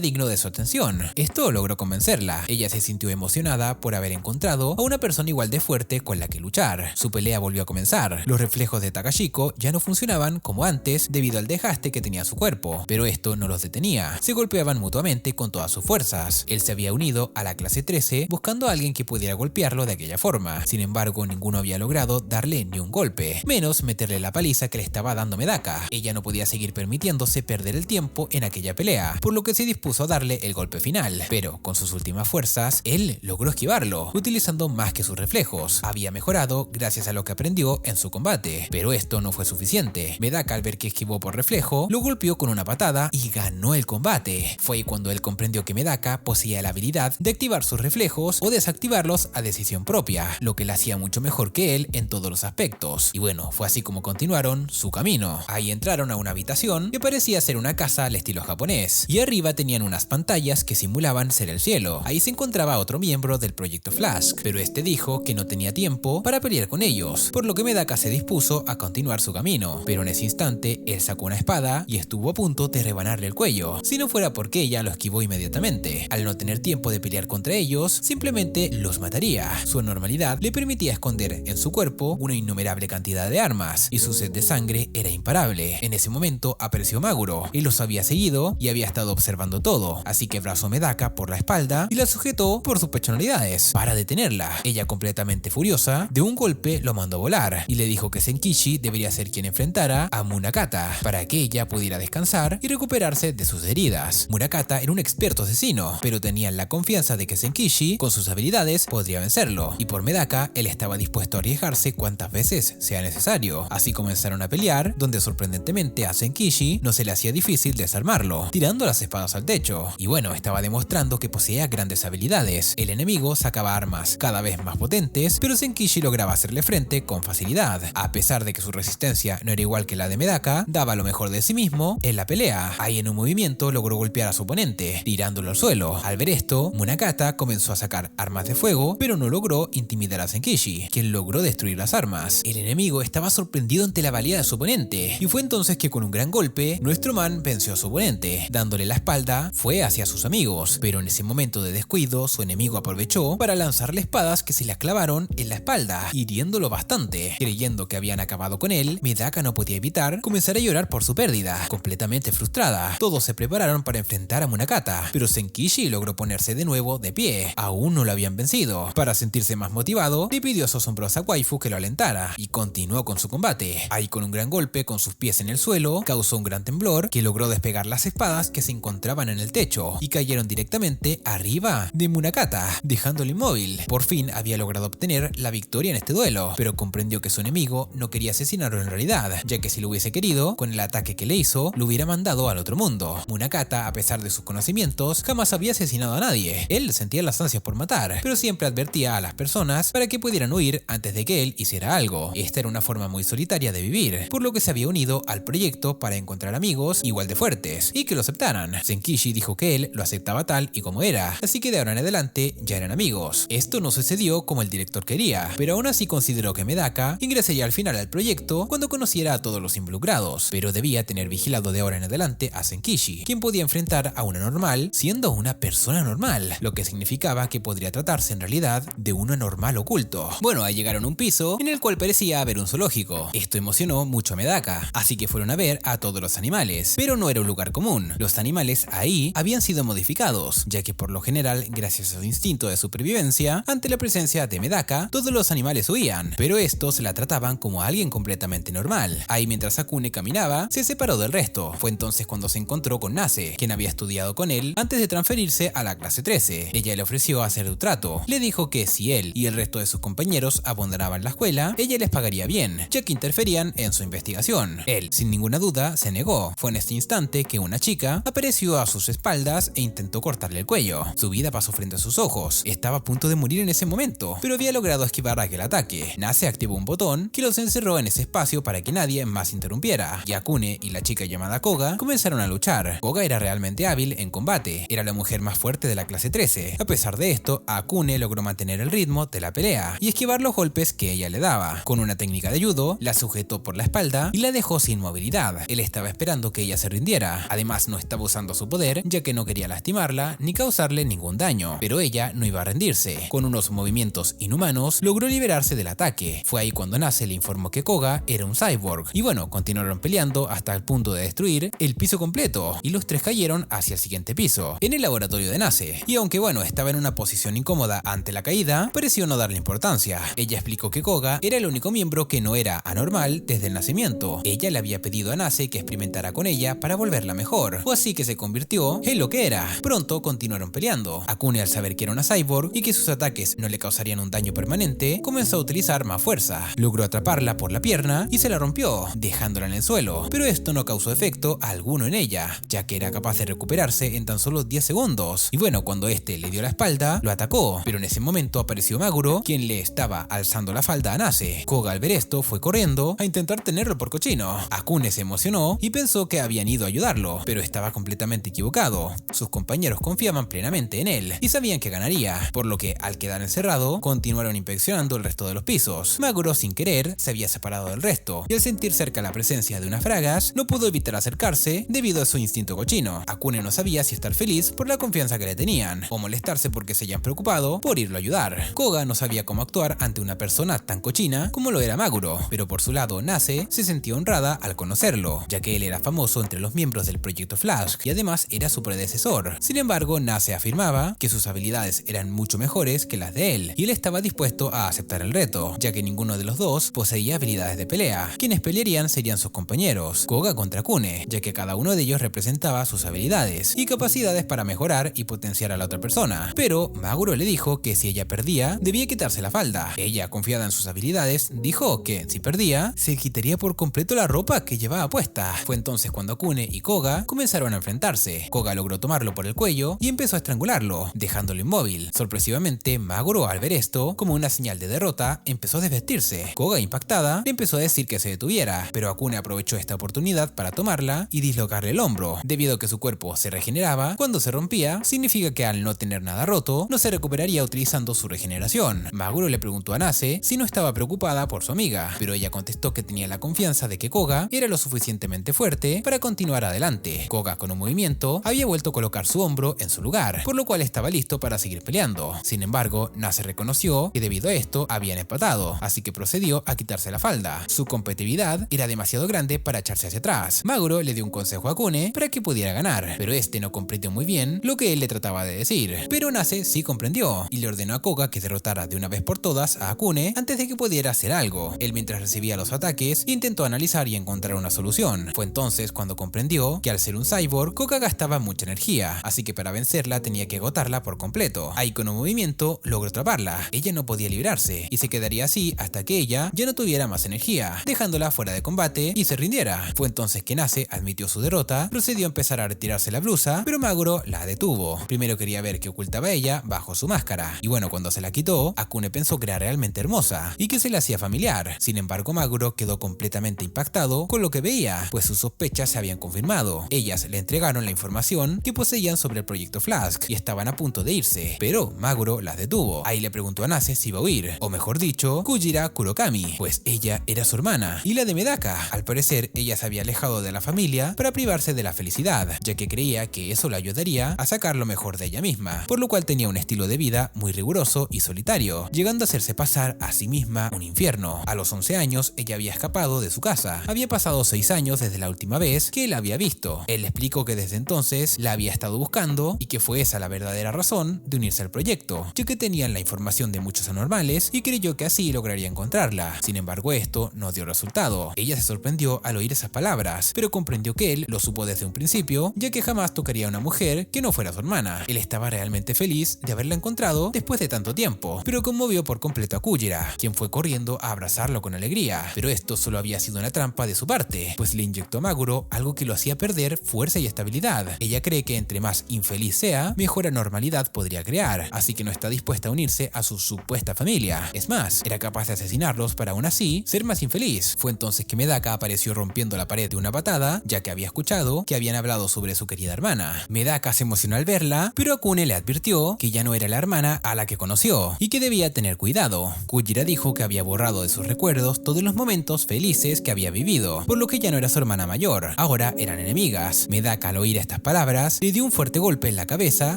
digno de su atención. Esto logró convencerla. Ella se sintió emocionada por haber encontrado a una persona igual de fuerte con la que luchar. Su pelea volvió a comenzar. Los reflejos de Takashiko ya no funcionaban como antes debido al desgaste que tenía su cuerpo, pero esto no los detenía. Se golpeaban mutuamente con todas sus fuerzas. Él se había unido a la clase 13 buscando a alguien que pudiera golpearlo de aquella forma. Sin embargo, ninguno había logrado darle ni un golpe, menos meterle la paliza que le estaba dando Medaka. Ella no podía seguir permitiéndose perder el tiempo en aquella pelea, por lo que se dispuso a darle el golpe final, pero con sus últimas fuerzas, él logró esquivarlo, utilizando más que sus reflejos. Había mejorado gracias a lo que aprendió en su combate, pero esto no fue suficiente. Medaka, al ver que esquivó por reflejo, lo golpeó con una patada y ganó el combate. Fue ahí cuando él comprendió que Medaka poseía la habilidad de activar sus reflejos o desactivarlos a decisión propia, lo que la hacía mucho mejor que él en todos los aspectos. Y bueno, fue así como continuaron su camino. Ahí entraron a una habitación que parecía ser una casa al estilo japonés, y arriba tenían unas pantallas que simulaban ser el cielo. Ahí se encontraba otro miembro del proyecto Flask, pero este dijo que no tenía tiempo para pelear con ellos, por lo que Medaka se dispuso a continuar su camino, pero en ese instante él sacó una espada y estuvo a punto de rebanarle el cuello, si no fuera porque ella lo esquivó inmediatamente. Al no tener tiempo de pelear contra ellos, simplemente los mataría. Su anormalidad le permitía esconder en su cuerpo una innumerable cantidad de armas, y su sed de sangre era imparable. En ese momento apareció Maguro, y los había seguido y había estado observando todo, así que abrazó a Medaka por la espalda y la sujetó por sus pechonalidades para detenerla. Ella, completamente furiosa, de un golpe lo mandó a volar y le dijo que Senkichi debería ser quien enfrentara a Munakata para que ella pudiera descansar y recuperarse de sus heridas. Munakata era un experto asesino, pero tenían la confianza de que Senkichi, con sus habilidades, podría vencerlo, y por Medaka él estaba dispuesto a arriesgarse cuantas veces sea necesario. Así comenzaron a pelear, donde sorprendentemente a Senkichi no se le hacía difícil desarmarlo, tirando las espadas al techo. Y bueno, estaba demostrando que poseía grandes habilidades. El enemigo sacaba armas cada vez más potentes, pero Senkichi lograba hacerle frente con facilidad. A pesar de que su resistencia no era igual que la de Medaka, daba lo mejor de sí mismo en la pelea. Ahí en un movimiento logró golpear a su oponente, tirándolo al suelo. Al ver esto, Munakata comenzó a sacar armas de fuego, pero no logró intimidar a Senkichi, quien logró destruir las armas. El enemigo estaba sorprendido ante la valía de su oponente, y fue entonces que con un gran golpe, nuestro man venció a su oponente. Dándole la espalda, fue hacia sus amigos, pero en ese momento de descuido, su enemigo aprovechó para lanzarle espadas que se le clavaron en la espalda, hiriéndolo bastante. Creyendo que habían acabado con él, Medaka no podía evitar comenzar a llorar por su pérdida. Completamente frustrada, todos se prepararon para enfrentar a Munakata, pero Senkichi logró ponerse de nuevo de pie. Aún no lo habían vencido. Para sentirse más motivado, le pidió a su asombrosa waifu que lo alentara, y continuó con su combate. Ahí, con un gran golpe con sus pies en el suelo, causó un gran temblor que logró despegar las espadas que se encontraban en el techo, y cayeron directamente arriba de Munakata, dejándolo inmóvil. Por fin había logrado obtener la victoria en este duelo, pero comprendió que su enemigo no quería asesinarlo en realidad, ya que si lo hubiese querido, con el ataque que le hizo, lo hubiera mandado al otro mundo. Munakata, a pesar de sus conocimientos, jamás había asesinado a nadie. Él sentía las ansias por matar, pero siempre advertía a las personas para que pudieran huir antes de que él hiciera algo. Esta era una forma muy solitaria de vivir, por lo que se había unido al proyecto para encontrar amigos igual de fuertes y que lo aceptaran. Senkichi dijo que él lo aceptaba tal y como era, así que de ahora en adelante ya eran amigos. Esto no sucedió como el director quería, pero aún así consideró que Medaka ingresaría al final al proyecto cuando conociera a todos los involucrados, pero debía tener vigilado de ahora en adelante a Senkichi, quien podía enfrentar a una normal siendo una persona normal, lo que significaba que podría tratarse en realidad de un anormal oculto. Bueno, ahí llegaron a un piso en el cual parecía haber un zoológico. Esto emocionó mucho a Medaka, así que fueron a ver a todos los animales, pero no era un lugar común. Los animales ahí habían sido modificados, ya que por lo general, gracias a su instinto de supervivencia, ante la presencia de Medaka, todos los animales huían, pero estos la trataban como a alguien completamente normal. Ahí, mientras Akune caminaba, se separó del resto. Fue entonces cuando se encontró con Nase, quien había estudiado con él antes de transferirse a la clase 13. Ella le ofreció hacer un trato. Le dijo que si él y el resto de sus compañeros abandonaban la escuela, ella les pagaría bien, ya que interferían en su investigación. Él, sin ninguna duda, se negó. Fue en este instante que una chica apareció a sus espaldas e intentó cortarle el cuello. Su vida pasó frente a sus ojos. Estaba a punto de morir en ese momento, pero había logrado esquivar aquel ataque. Nase activó un botón que los encerró en ese espacio para que nadie más interrumpiera. Y Akune y la chica llamada Koga comenzaron a luchar. Koga era realmente hábil en combate. Era la mujer más fuerte de la clase 13. A pesar de esto, Akune logró mantener el ritmo de la pelea y esquivar los golpes que ella le daba. Con una técnica de judo, la sujetó por la espalda y la dejó sin movilidad. Él estaba esperando que ella se rindiera. Además, no estaba usando su poder, ya que no quería lastimarla ni causarle ningún daño. Pero ella no iba a rendirse. Con unos movimientos inhumanos, logró liberarse del ataque. Fue ahí cuando Nase le informó que Koga era un cyborg. Y bueno, continuaron peleando hasta el punto de destruir el piso completo, y los tres cayeron hacia el siguiente piso, en el laboratorio de Nase. Y aunque bueno, estaba en una posición incómoda ante la caída, pareció no darle importancia. Ella explicó que Koga era el único miembro que no era anormal desde el nacimiento. Ella le había pedido a Nase que experimentara con ella para volverla mejor, o así que se convirtió en lo que era. Pronto continuaron peleando. Akune, al saber que era una cyborg y que sus ataques no le causarían un daño permanente, comenzó a utilizar más fuerza. Logró atraparla por la pierna y se la rompió, dejándola en el suelo, pero esto no causó efecto alguno en ella, ya que era capaz de recuperarse en tan solo 10 segundos. Y bueno, cuando este le dio la espalda, lo atacó, pero en ese momento apareció Maguro, quien le estaba alzando la falda a Nase. Koga, al ver esto, fue corriendo a intentar tenerlo por cochino. Akune se emocionó y pensó que habían ido a ayudarlo, pero estaba completamente equivocado. Sus compañeros confiaban plenamente en él y sabían que ganaría, por lo que al quedar encerrado, continuaron inspeccionando el resto de los pisos. Maguro, sin querer, se había separado del resto, y al sentir cerca la presencia de unas fragas, no pudo evitar acercarse debido a su instinto cochino. Akune no sabía si estar feliz por la confianza que le tenían, o molestarse porque se hayan preocupado por irlo a ayudar. Koga no sabía cómo actuar ante una persona tan cochina como lo era Maguro, pero por su lado Nase se sentía honrada al conocerlo, ya que él era famoso entre los miembros del Proyecto Flask y además era su predecesor. Sin embargo, Nase afirmaba que sus habilidades eran mucho mejores que las de él, y él estaba dispuesto a aceptar el reto, ya que ninguno de los dos poseía habilidades de pelea. Quienes pelearían serían sus compañeros, Koga contra Akune, ya que cada uno de ellos representaba sus habilidades y capacidades para mejorar y potenciar a la otra persona. Pero Maguro le dijo que si ella perdía, debía quitarse la falda. Ella, confiada en sus habilidades, dijo que si perdía, se quitaría por completo la ropa que llevaba puesta. Fue entonces cuando Akune y Koga comenzaron a enfrentarse. Koga logró tomarlo por el cuello y empezó a estrangularlo, dejándolo inmóvil. Sorpresivamente, Maguro, al ver esto, como una señal de derrota, empezó a desvestirse. Koga, impactada, le empezó a decir que se detuviera, pero Akune aprovechó esta oportunidad para tomarla y dislocarle el hombro. Debido a que su cuerpo se regeneraba, cuando se rompía, significa que al no tener nada roto, no se recuperaría utilizando su regeneración. Maguro le preguntó a Nase si no estaba preocupada por su amiga, pero ella contestó que tenía la confianza de que Koga era lo suficientemente fuerte para continuar adelante. Koga, con un movimiento, había vuelto a colocar su hombro en su lugar, por lo cual estaba listo para seguir peleando. Sin embargo, Nase reconoció que debido a esto habían empatado, así que procedió a quitarse la falda. Su competitividad era demasiado grande para echarse hacia atrás. Maguro le dio un consejo a Akune para que pudiera ganar, pero este no comprendió muy bien lo que él le trataba de decir. Pero Nase sí comprendió y le ordenó a Koga que derrotara de una vez por todas a Akune antes de que pudiera hacer algo. Él, mientras recibía los ataques, intentó analizar y encontrar una solución. Fue entonces cuando comprendió que al ser un cyborg, Koga gastaba mucha energía, así que para vencerla tenía que agotarla por completo. Ahí, con un movimiento, logró atraparla. Ella no podía librarse y se quedaría así hasta que ella ya no tuviera más energía, dejándola fuera de combate y se rindiera. Fue entonces que Nase admitió su derrota, procedió a empezar a retirarse la blusa, pero Maguro la detuvo. Primero quería ver qué ocultaba ella bajo su máscara, y bueno, cuando se la quitó, Akune pensó que era realmente hermosa y que se le hacía familiar. Sin embargo, Maguro quedó completamente impactado con lo que veía, pues sus sospechas se habían confirmado. Ellas le entregaron la información que poseían sobre el Proyecto Flask y estaban a punto de irse, pero Maguro las detuvo. Ahí le preguntó a Nase si iba a huir, o mejor dicho, Kujira Kurokami, pues ella era su hermana y la de Medaka. Al parecer, ella se había alejado de la familia para privarse de la felicidad, ya que creía que eso le ayudaría a sacar lo mejor de ella misma, por lo cual tenía un estilo de vida muy riguroso y solitario, llegando a hacerse pasar a sí misma un infierno. A los 11 años, ella había escapado de su casa. Había pasado 6 años desde la última vez que la había visto. Él le explicó que desde entonces la había estado buscando y que fue esa la verdadera razón de unirse al proyecto, ya que tenían la información de muchos anormales y creyó que así lograría encontrarla. Sin embargo, esto no dio resultado. Ella se sorprendió al oír esas palabras, pero comprendió que él lo supo desde un principio, ya que jamás tocaría a una mujer que no fuera su hermana. Él estaba realmente feliz de haberla encontrado después de tanto tiempo, pero conmovió por completo a Kujira, quien fue corriendo a abrazarlo con alegría. Pero esto solo había sido una trampa de su parte, pues le inyectó a Maguro algo que lo hacía perder fuerza y estabilidad. Ella cree que entre más infeliz sea, mejor anormalidad podría crear, así que no está dispuesta a unirse a su supuesta familia. Es más, era capaz de asesinarlos para aún así ser más infeliz. Fue entonces que Medaka apareció rompiendo la pared de una patada, ya que había escuchado que habían hablado sobre su querida hermana. Medaka se emocionó al verla, pero Akune le advirtió que ya no era la hermana a la que conoció y que debía tener cuidado. Kujira dijo que había borrado de sus recuerdos todos los momentos felices que había vivido, por lo que ya no era su hermana mayor, ahora eran enemigas. Medaka, al oír estas palabras, le dio un fuerte golpe en la cabeza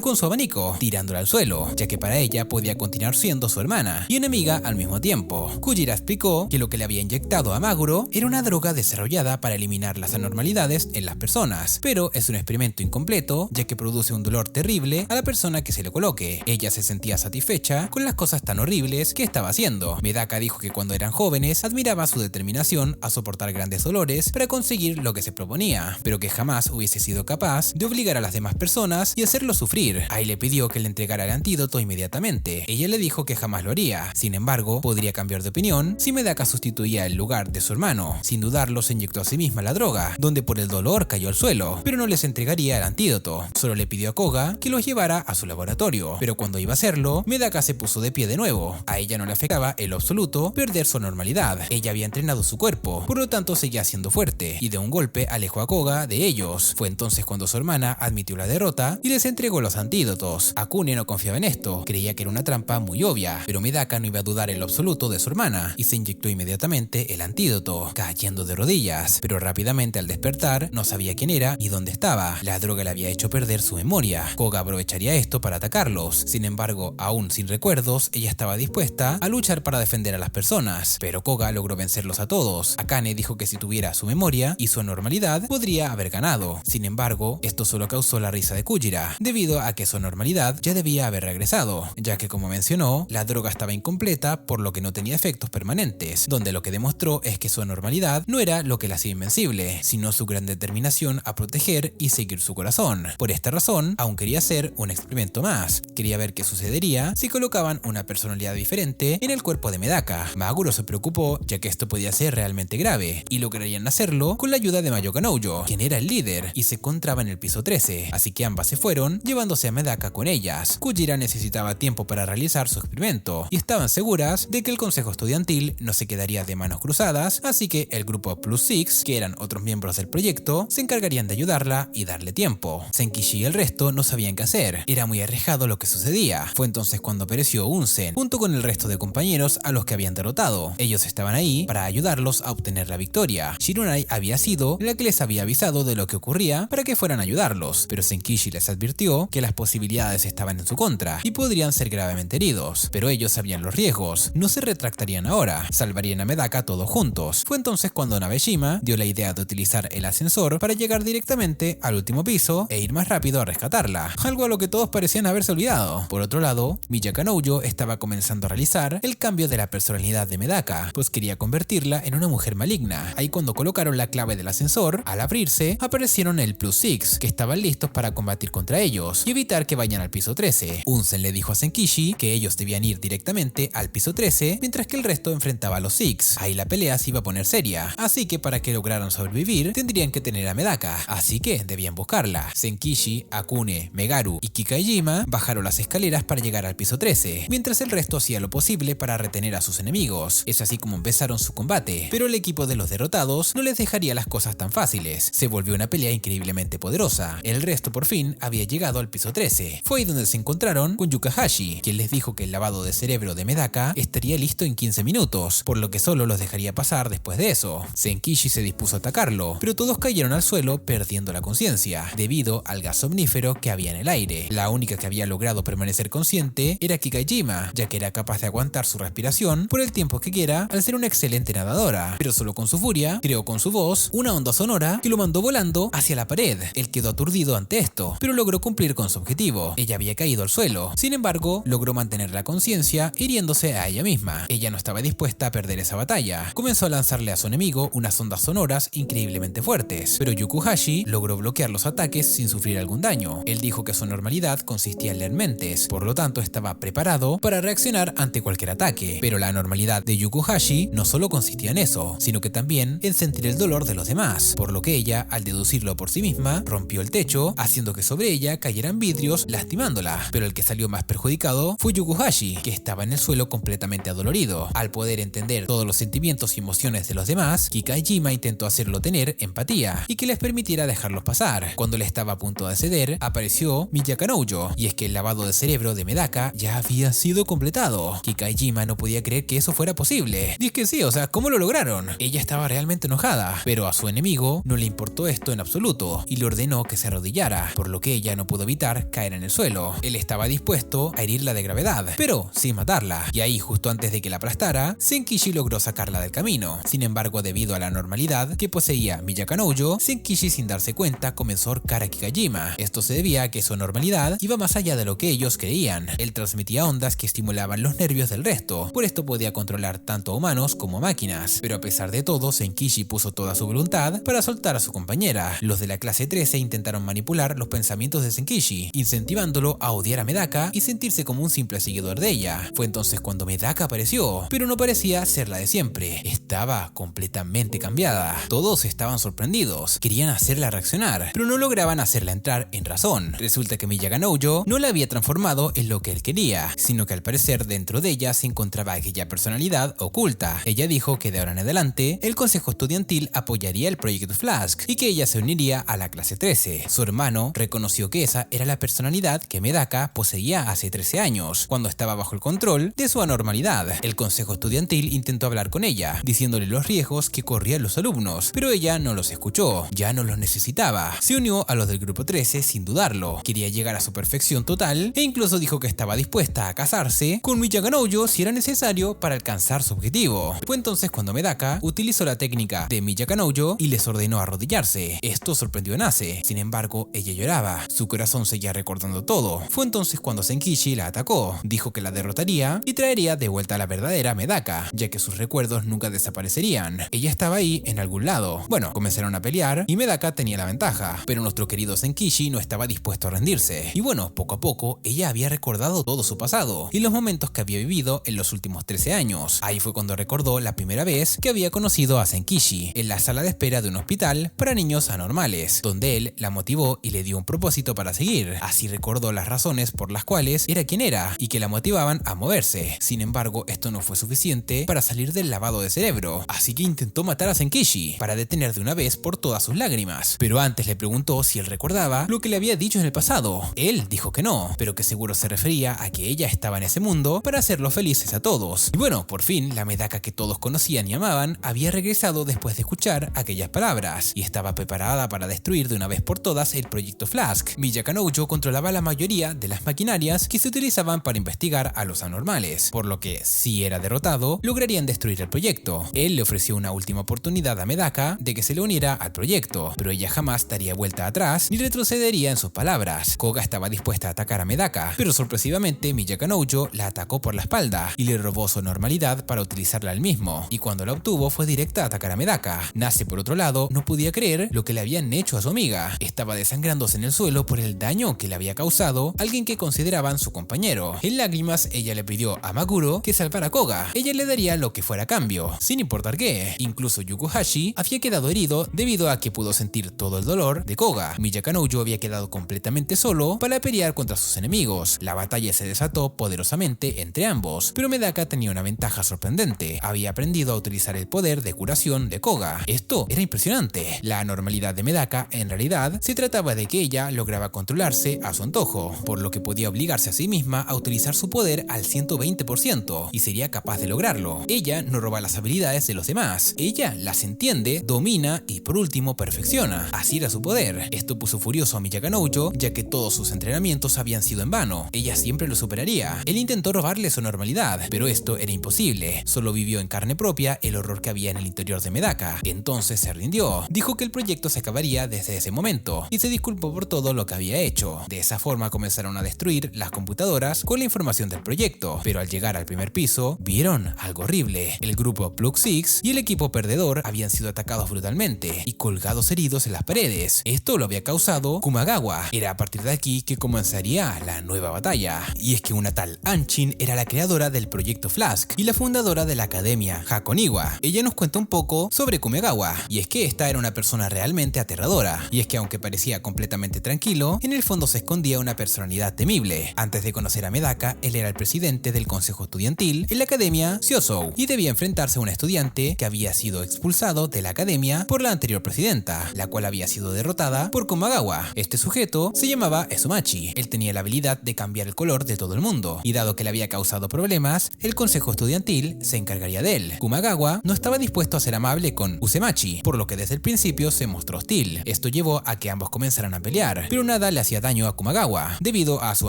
con su abanico, tirándola al suelo, ya que para ella podía continuar siendo su hermana y enemiga al mismo tiempo. Kujira explicó que lo que le había inyectado a Maguro era una droga desarrollada para eliminar las anormalidades en las personas, pero es un experimento incompleto, ya que produce un dolor terrible a la persona que se le coloque. Ella se sentía satisfecha con las cosas tan horribles que estaba haciendo. Medaka dijo que cuando eran jóvenes admiraba su determinación a soportar grandes dolores para conseguir lo que se proponía, pero que jamás hubiese sido capaz de obligar a las demás personas y hacerlos sufrir. Ahí le pidió que le entregara el antídoto inmediatamente. Ella le dijo que jamás lo haría. Sin embargo, podría cambiar de opinión si Medaka sustituía el lugar de su hermano. Sin dudarlo, se inyectó a sí misma la droga, donde por el dolor cayó al suelo, pero no les entregaría el antídoto. Solo le pidió a Koga que los llevara a su laboratorio, pero cuando iba a hacerlo, Medaka se puso de pie de nuevo. A ella no le afectaba en lo absoluto perder su normalidad. Ella había entrenado su cuerpo, por lo tanto seguía siendo fuerte, y de un golpe alejó a Koga de ellos. Fue entonces cuando su hermana admitió la derrota y les entregó los antídotos. Akune no confiaba en esto, creía que era una trampa muy obvia, pero Medaka no iba a dudar en lo absoluto de su hermana y se inyectó inmediatamente el antídoto, cayendo de rodillas, pero rápidamente al despertar no sabía quién era ni dónde estaba. La droga le había hecho perder su memoria. Koga aprovecharía esto para atacarlos. Sin embargo, aún sin recuerdos, ella estaba dispuesta a luchar para defender a las personas, pero Koga logró vencerlos a todos. Akane dijo que si tuviera su memoria y su normalidad, podría haber ganado. Sin embargo, esto solo causó la risa de Kujira, debido a que su normalidad ya debía haber regresado, ya que como mencionó, la droga estaba incompleta, por lo que no tenía efectos permanentes, donde lo que demostró es que su anormalidad no era lo que la hacía invencible, sino su gran determinación a proteger y seguir su corazón. Por esta razón, aún quería hacer un experimento más. Quería ver qué sucedería si colocaban una personalidad diferente en el cuerpo de Medaka. Maguro se preocupó, ya que esto podía ser realmente grave, y lograrían hacerlo con la ayuda de Mayoka Noujo, quien era el líder y se encontraba en el piso 13, así que ambas se fueron, llevándose a Medaka con ellas. Kujira necesitaba tiempo para realizar su experimento, y estaban seguras de que el consejo estudiantil no se quedaría de manos cruzadas, así que el grupo Plus Six, que eran otros miembros del proyecto, se encargarían de ayudarla y darle tiempo. Senkichi y el resto no sabían qué hacer, era muy arriesgado lo que sucedía. Fue entonces cuando apareció Unsen, junto con el resto de compañeros a los que habían derrotado. Ellos estaban ahí para ayudarlos a obtener la victoria. Shirunai había sido la que les había avisado de lo que ocurría para que fueran a ayudarlos, pero Senkichi les advirtió que las posibilidades estaban en su contra y podrían ser gravemente heridos, pero ellos sabían los riesgos, no se retractarían ahora, salvarían a Medaka todos juntos. Fue entonces cuando Nabeshima dio la idea de utilizar el ascensor para llegar directamente al último piso e ir más rápido a rescatarla, algo a lo que todos parecían haberse olvidado. Por otro lado, Miyaka Noujo estaba comenzando a realizar el cambio de la personalidad de Medaka, pues quería convertirla en una mujer maligna. Ahí cuando colocaron la clave del ascensor, al abrirse, aparecieron el Plus Six, que estaban listos para combatir contra ellos y evitar que vayan al piso 13. Unsen le dijo a Senkichi que ellos debían ir directamente al piso 13, mientras que el resto enfrentaba a los Six. Ahí la pelea se iba a poner seria, así que para que lograran sobrevivir, tendrían que tener a Medaka, así que debían buscarla. Senkichi, Akune, Megaru y Kikaijima bajaron las escaleras para llegar al piso 13, mientras el resto hacía lo posible para retener a sus enemigos. Es así como empezaron su combate, pero el equipo de los derrotados no les dejaría las cosas tan fáciles. Se volvió una pelea increíblemente poderosa. El resto por fin había llegado al piso 13. Fue ahí donde se encontraron con Yukahashi, quien les dijo que el lavado de cerebro de Medaka estaría listo en 15 minutos, por lo que solo los dejaría pasar después de eso. Senkichi se dispuso a atacarlo, pero todos cayeron al suelo perdiendo la conciencia, debido al gas somnífero que había en el aire. La única que había logrado permanecer consciente era Kikaijima, ya que era capaz de aguantar su respiración por el tiempo que quiera al ser una excelente nadadora, pero solo con su furia creó con su voz una onda sonora que lo mandó volando hacia la pared. Él quedó aturdido ante esto, pero logró cumplir con su objetivo. Ella había caído al suelo, sin embargo, logró mantener la conciencia hiriéndose a ella misma. Ella no estaba dispuesta a perder esa batalla. Comenzó a lanzarle a su enemigo unas ondas sonoras increíblemente fuertes, pero Yukuhashi logró bloquear los ataques sin sufrir algún daño. Él dijo que su normalidad consistía en leer mentes, por lo tanto estaba preparado para reaccionar ante cualquier ataque. Pero la normalidad de Yukuhashi no solo consistía en eso, sino que también en sentir el dolor de los demás, por lo que ella, al deducirlo por sí misma, rompió el techo, haciendo que sobre ella cayeran vidrios, lastimándola. Pero el que salió más perjudicado fue Yukuhashi, que estaba en el suelo completamente adolorido. Al poder entender todos los sentimientos y emociones de los demás, Kikaijima intentó hacerlo tener empatía y que les permitiera dejarlos pasar. Cuando le estaba a punto de ceder, apareció Miyaka Noujo, y es que el lavado de cerebro de Medaka ya había sido completado. Kikaijima no podía creer que eso fuera posible. Dice que sí, o sea, ¿cómo lo lograron? Ella estaba realmente enojada, pero a su enemigo no le importó esto en absoluto y le ordenó que se arrodillara, por lo que ella no pudo evitar caer en el suelo. Él estaba dispuesto a herirla de gravedad, pero sin matarla, y ahí justo antes de que la aplastara, Senkichi logró sacarla del camino. Sin embargo, debido a la normalidad que poseía Miyaka Noujo, Senkichi sin darse cuenta comenzó a ahorcar a Kikaijima. Esto se debía a que su normalidad iba más allá de lo que ellos creían. Él transmitía ondas que estimulaban los nervios del resto, por esto podía controlar tanto a humanos como a máquinas. Pero a pesar de todo, Senkichi puso toda su voluntad para soltar a su compañera. Los de la clase 13 intentaron manipular los pensamientos de Senkichi, incentivándolo a odiar a Medaka y sentirse como un simple seguidor de ella. Fue entonces cuando Medaka apareció, pero no parecía ser la de siempre. estaba completamente cambiada. Todos estaban sorprendidos, querían hacerla reaccionar, pero no lograban hacerla entrar en razón. Resulta que Miyaka Noujo no la había transformado en lo que él quería, sino que al parecer dentro de ella se encontraba aquella personalidad oculta. Ella dijo que de ahora en adelante el consejo estudiantil apoyaría el proyecto Flask y que ella se uniría a la clase 13. Su hermano reconoció que esa era la personalidad que Medaka poseía hace 13 años, cuando estaba bajo el control de su anormalidad. El consejo estudiantil intentó hablar con ella, diciéndole los riesgos que corrían los alumnos, pero ella no los escuchó, ya no los necesitaba. Se unió a los del grupo 13 sin dudarlo, quería llegar a su perfección total e incluso dijo que estaba dispuesta a casarse con Miyaka Noujo si era necesario para alcanzar su objetivo. Fue entonces cuando Medaka utilizó la técnica de Miyaka Noujo y les ordenó arrodillarse. Esto sorprendió a Nase, sin embargo ella lloraba, su corazón seguía recordando todo. Fue entonces cuando Senkichi la atacó, dijo que la derrotaría y traería de vuelta a la verdadera Medaka, ya que sus recuerdos nunca desaparecerían. Ella estaba ahí en algún lado. Bueno, comenzaron a pelear y Medaka tenía la ventaja, pero nuestro querido Senkichi no estaba dispuesto a rendirse. Y bueno, poco a poco ella había recordado todo su pasado y los momentos que había vivido en los últimos 13 años. Ahí fue cuando recordó la primera vez que había conocido a Senkichi en la sala de espera de un hospital para niños anormales, donde él la motivó y le dio un propósito para seguir. Así recordó las razones por las cuales era quien era y que la motivaban a moverse. Sin embargo, esto no fue suficiente para salir del lavado de cerebro, así que intentó matar a Senkichi para detener de una vez por todas sus lágrimas. Pero antes le preguntó si él recordaba lo que le había dicho en el pasado. Él dijo que no, pero que seguro se refería a que ella estaba en ese mundo para hacerlos felices a todos. Y bueno, por fin, la Medaka que todos conocían y amaban había regresado después de escuchar aquellas palabras y estaba preparada para destruir de una vez por todas el proyecto Flask. Miyaka Noujo controlaba la mayoría de las maquinarias que se utilizaban para investigar a los anormales, por lo que, si era derrotado, lograrían destruir el proyecto. Él le ofreció una última oportunidad a Medaka de que se le uniera al proyecto, pero ella jamás daría vuelta atrás ni retrocedería en sus palabras. Koga estaba dispuesta a atacar a Medaka, pero sorpresivamente Miyaka Noujo la atacó por la espalda y le robó su normalidad para utilizarla al mismo, y cuando la obtuvo fue directa a atacar a Medaka. Nase, por otro lado, no podía creer lo que le habían hecho a su amiga. Estaba desangrándose en el suelo por el daño que le había causado alguien que consideraban su compañero. En lágrimas, ella le pidió a Maguro que salvara a Koga. Ella le daría lo que fuera a cambio, sin importar qué. Incluso Yukuhashi había quedado herido debido a que pudo sentir todo el dolor de Koga. Miyaka Noujo había quedado completamente solo para pelear contra sus enemigos. La batalla se desató poderosamente entre ambos, pero Medaka tenía una ventaja sorprendente. Había aprendido a utilizar el poder de curación de Koga. Esto era impresionante. La anormalidad de Medaka, en realidad, se trataba de que ella lograba controlarse a su antojo, por lo que podía obligarse a sí misma a utilizar su poder al 120% y sería capaz de lograrlo. Ella no roba las habilidades de los demás. Ella las entiende, domina y por último perfecciona. Así era su poder. Esto puso furioso a Miyaka Noujo, ya que todos sus entrenamientos habían sido en vano. Ella siempre lo superaría. Él intentó robarle su normalidad, pero esto era imposible. Solo vivió en carne propia el horror que había en el interior de Medaka. Entonces se rindió. Dijo que el proyecto se acabaría desde ese momento y se disculpó por todo lo que había hecho. De esa forma comenzaron a destruir las computadoras con la información del proyecto, pero al llegar al primer piso vieron algo horrible. El grupo Plug Six y el equipo perdedor habían sido atacados brutalmente y colgados heridos en las paredes. Esto lo había causado Kumagawa. Era a partir de aquí que comenzaría la nueva batalla. Y es que una tal Anchin era la creadora del proyecto Flask y la fundadora de la academia Hakoniwa. Ella nos cuenta un poco sobre Kumagawa, y es que esta era una persona realmente aterradora. Y es que aunque parecía completamente tranquilo, en el fondo se escondía una personalidad temible. Antes de conocer a Medaka, él era el presidente del consejo estudiantil en la academia Shiosou y debía enfrentarse a un estudiante que había sido expulsado de la academia por la anterior presidenta, la cual había sido derrotada por Kumagawa. Este sujeto se llamaba Ezumachi. Él tenía la habilidad de cambiar el color de todo el mundo, y dado que le había causado problemas, el consejo estudiantil se encargaría de él. Kumagawa no estaba dispuesto a ser amable con Uzemachi, por lo que desde el principio se mostró hostil. Esto llevó a que ambos comenzaran a pelear, pero nada le hacía daño a Kumagawa, debido a su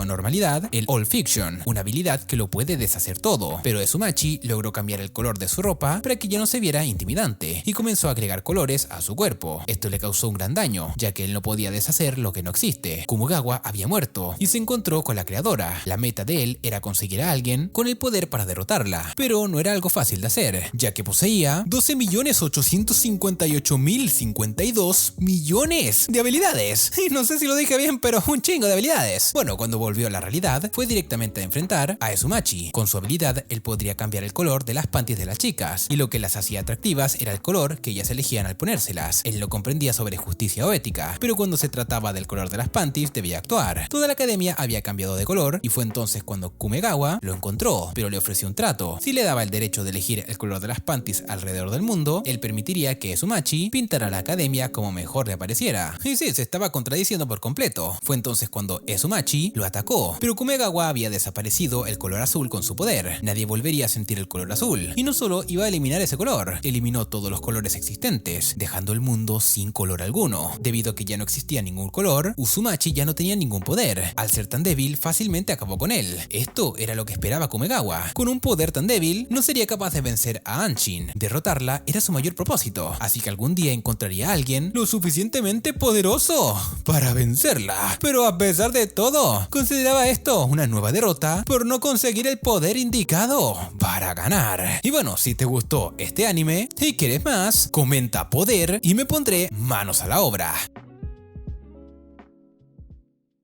anormalidad, el All Fiction, una habilidad que lo puede deshacer todo. Pero Ezumachi logró cambiar el color de su ropa para que ya no se viera intimidante, y comenzó a agregar colores a su cuerpo. Esto le causó un gran daño, ya que él no podía deshacer lo que no existe. Kumagawa había muerto, y se encontró con la creadora. La meta de él era conseguir a alguien con el poder para derrotarla, pero no era algo fácil de hacer, ya que poseía 12.858.052 millones de habilidades. Y no sé si lo dije bien, pero un chingo de habilidades. Bueno, cuando volvió a la realidad, fue directamente a enfrentar a Ezumachi. Con su habilidad, él podría cambiar el color de las panties de las chicas, y lo que las hacía atractivas era el color que ellas elegían al ponérselas. Él no comprendía sobre justicia o ética, pero cuando se trataba del color de las panties debía actuar. Toda la academia había cambiado de color y fue entonces cuando Kumegawa lo encontró, pero le ofreció un trato. Si le daba el derecho de elegir el color de las panties alrededor del mundo, él permitiría que Ezumachi pintara la academia como mejor le pareciera. Y sí, se estaba contradiciendo por completo. Fue entonces cuando Ezumachi lo atacó, pero Kumegawa había desaparecido el color azul con su poder. Nadie volvería a sentir el color azul. Y no solo iba a eliminar ese color, eliminó todos los colores existentes, dejando el mundo sin color alguno. Debido a que ya no existía ningún color, Uzumachi ya no tenía ningún poder. Al ser tan débil, fácilmente acabó con él. Esto era lo que esperaba Kumegawa. Con un poder tan débil, no sería capaz de vencer a Anshin. Derrotarla era su mayor propósito, así que algún día encontraría a alguien lo suficientemente poderoso para vencerla. Pero a pesar de todo, consideraba esto una nueva derrota por no conseguir el poder indicado para ganar. Y bueno, si te gustó este anime y quieres más, comenta poder y me pondré manos a la obra.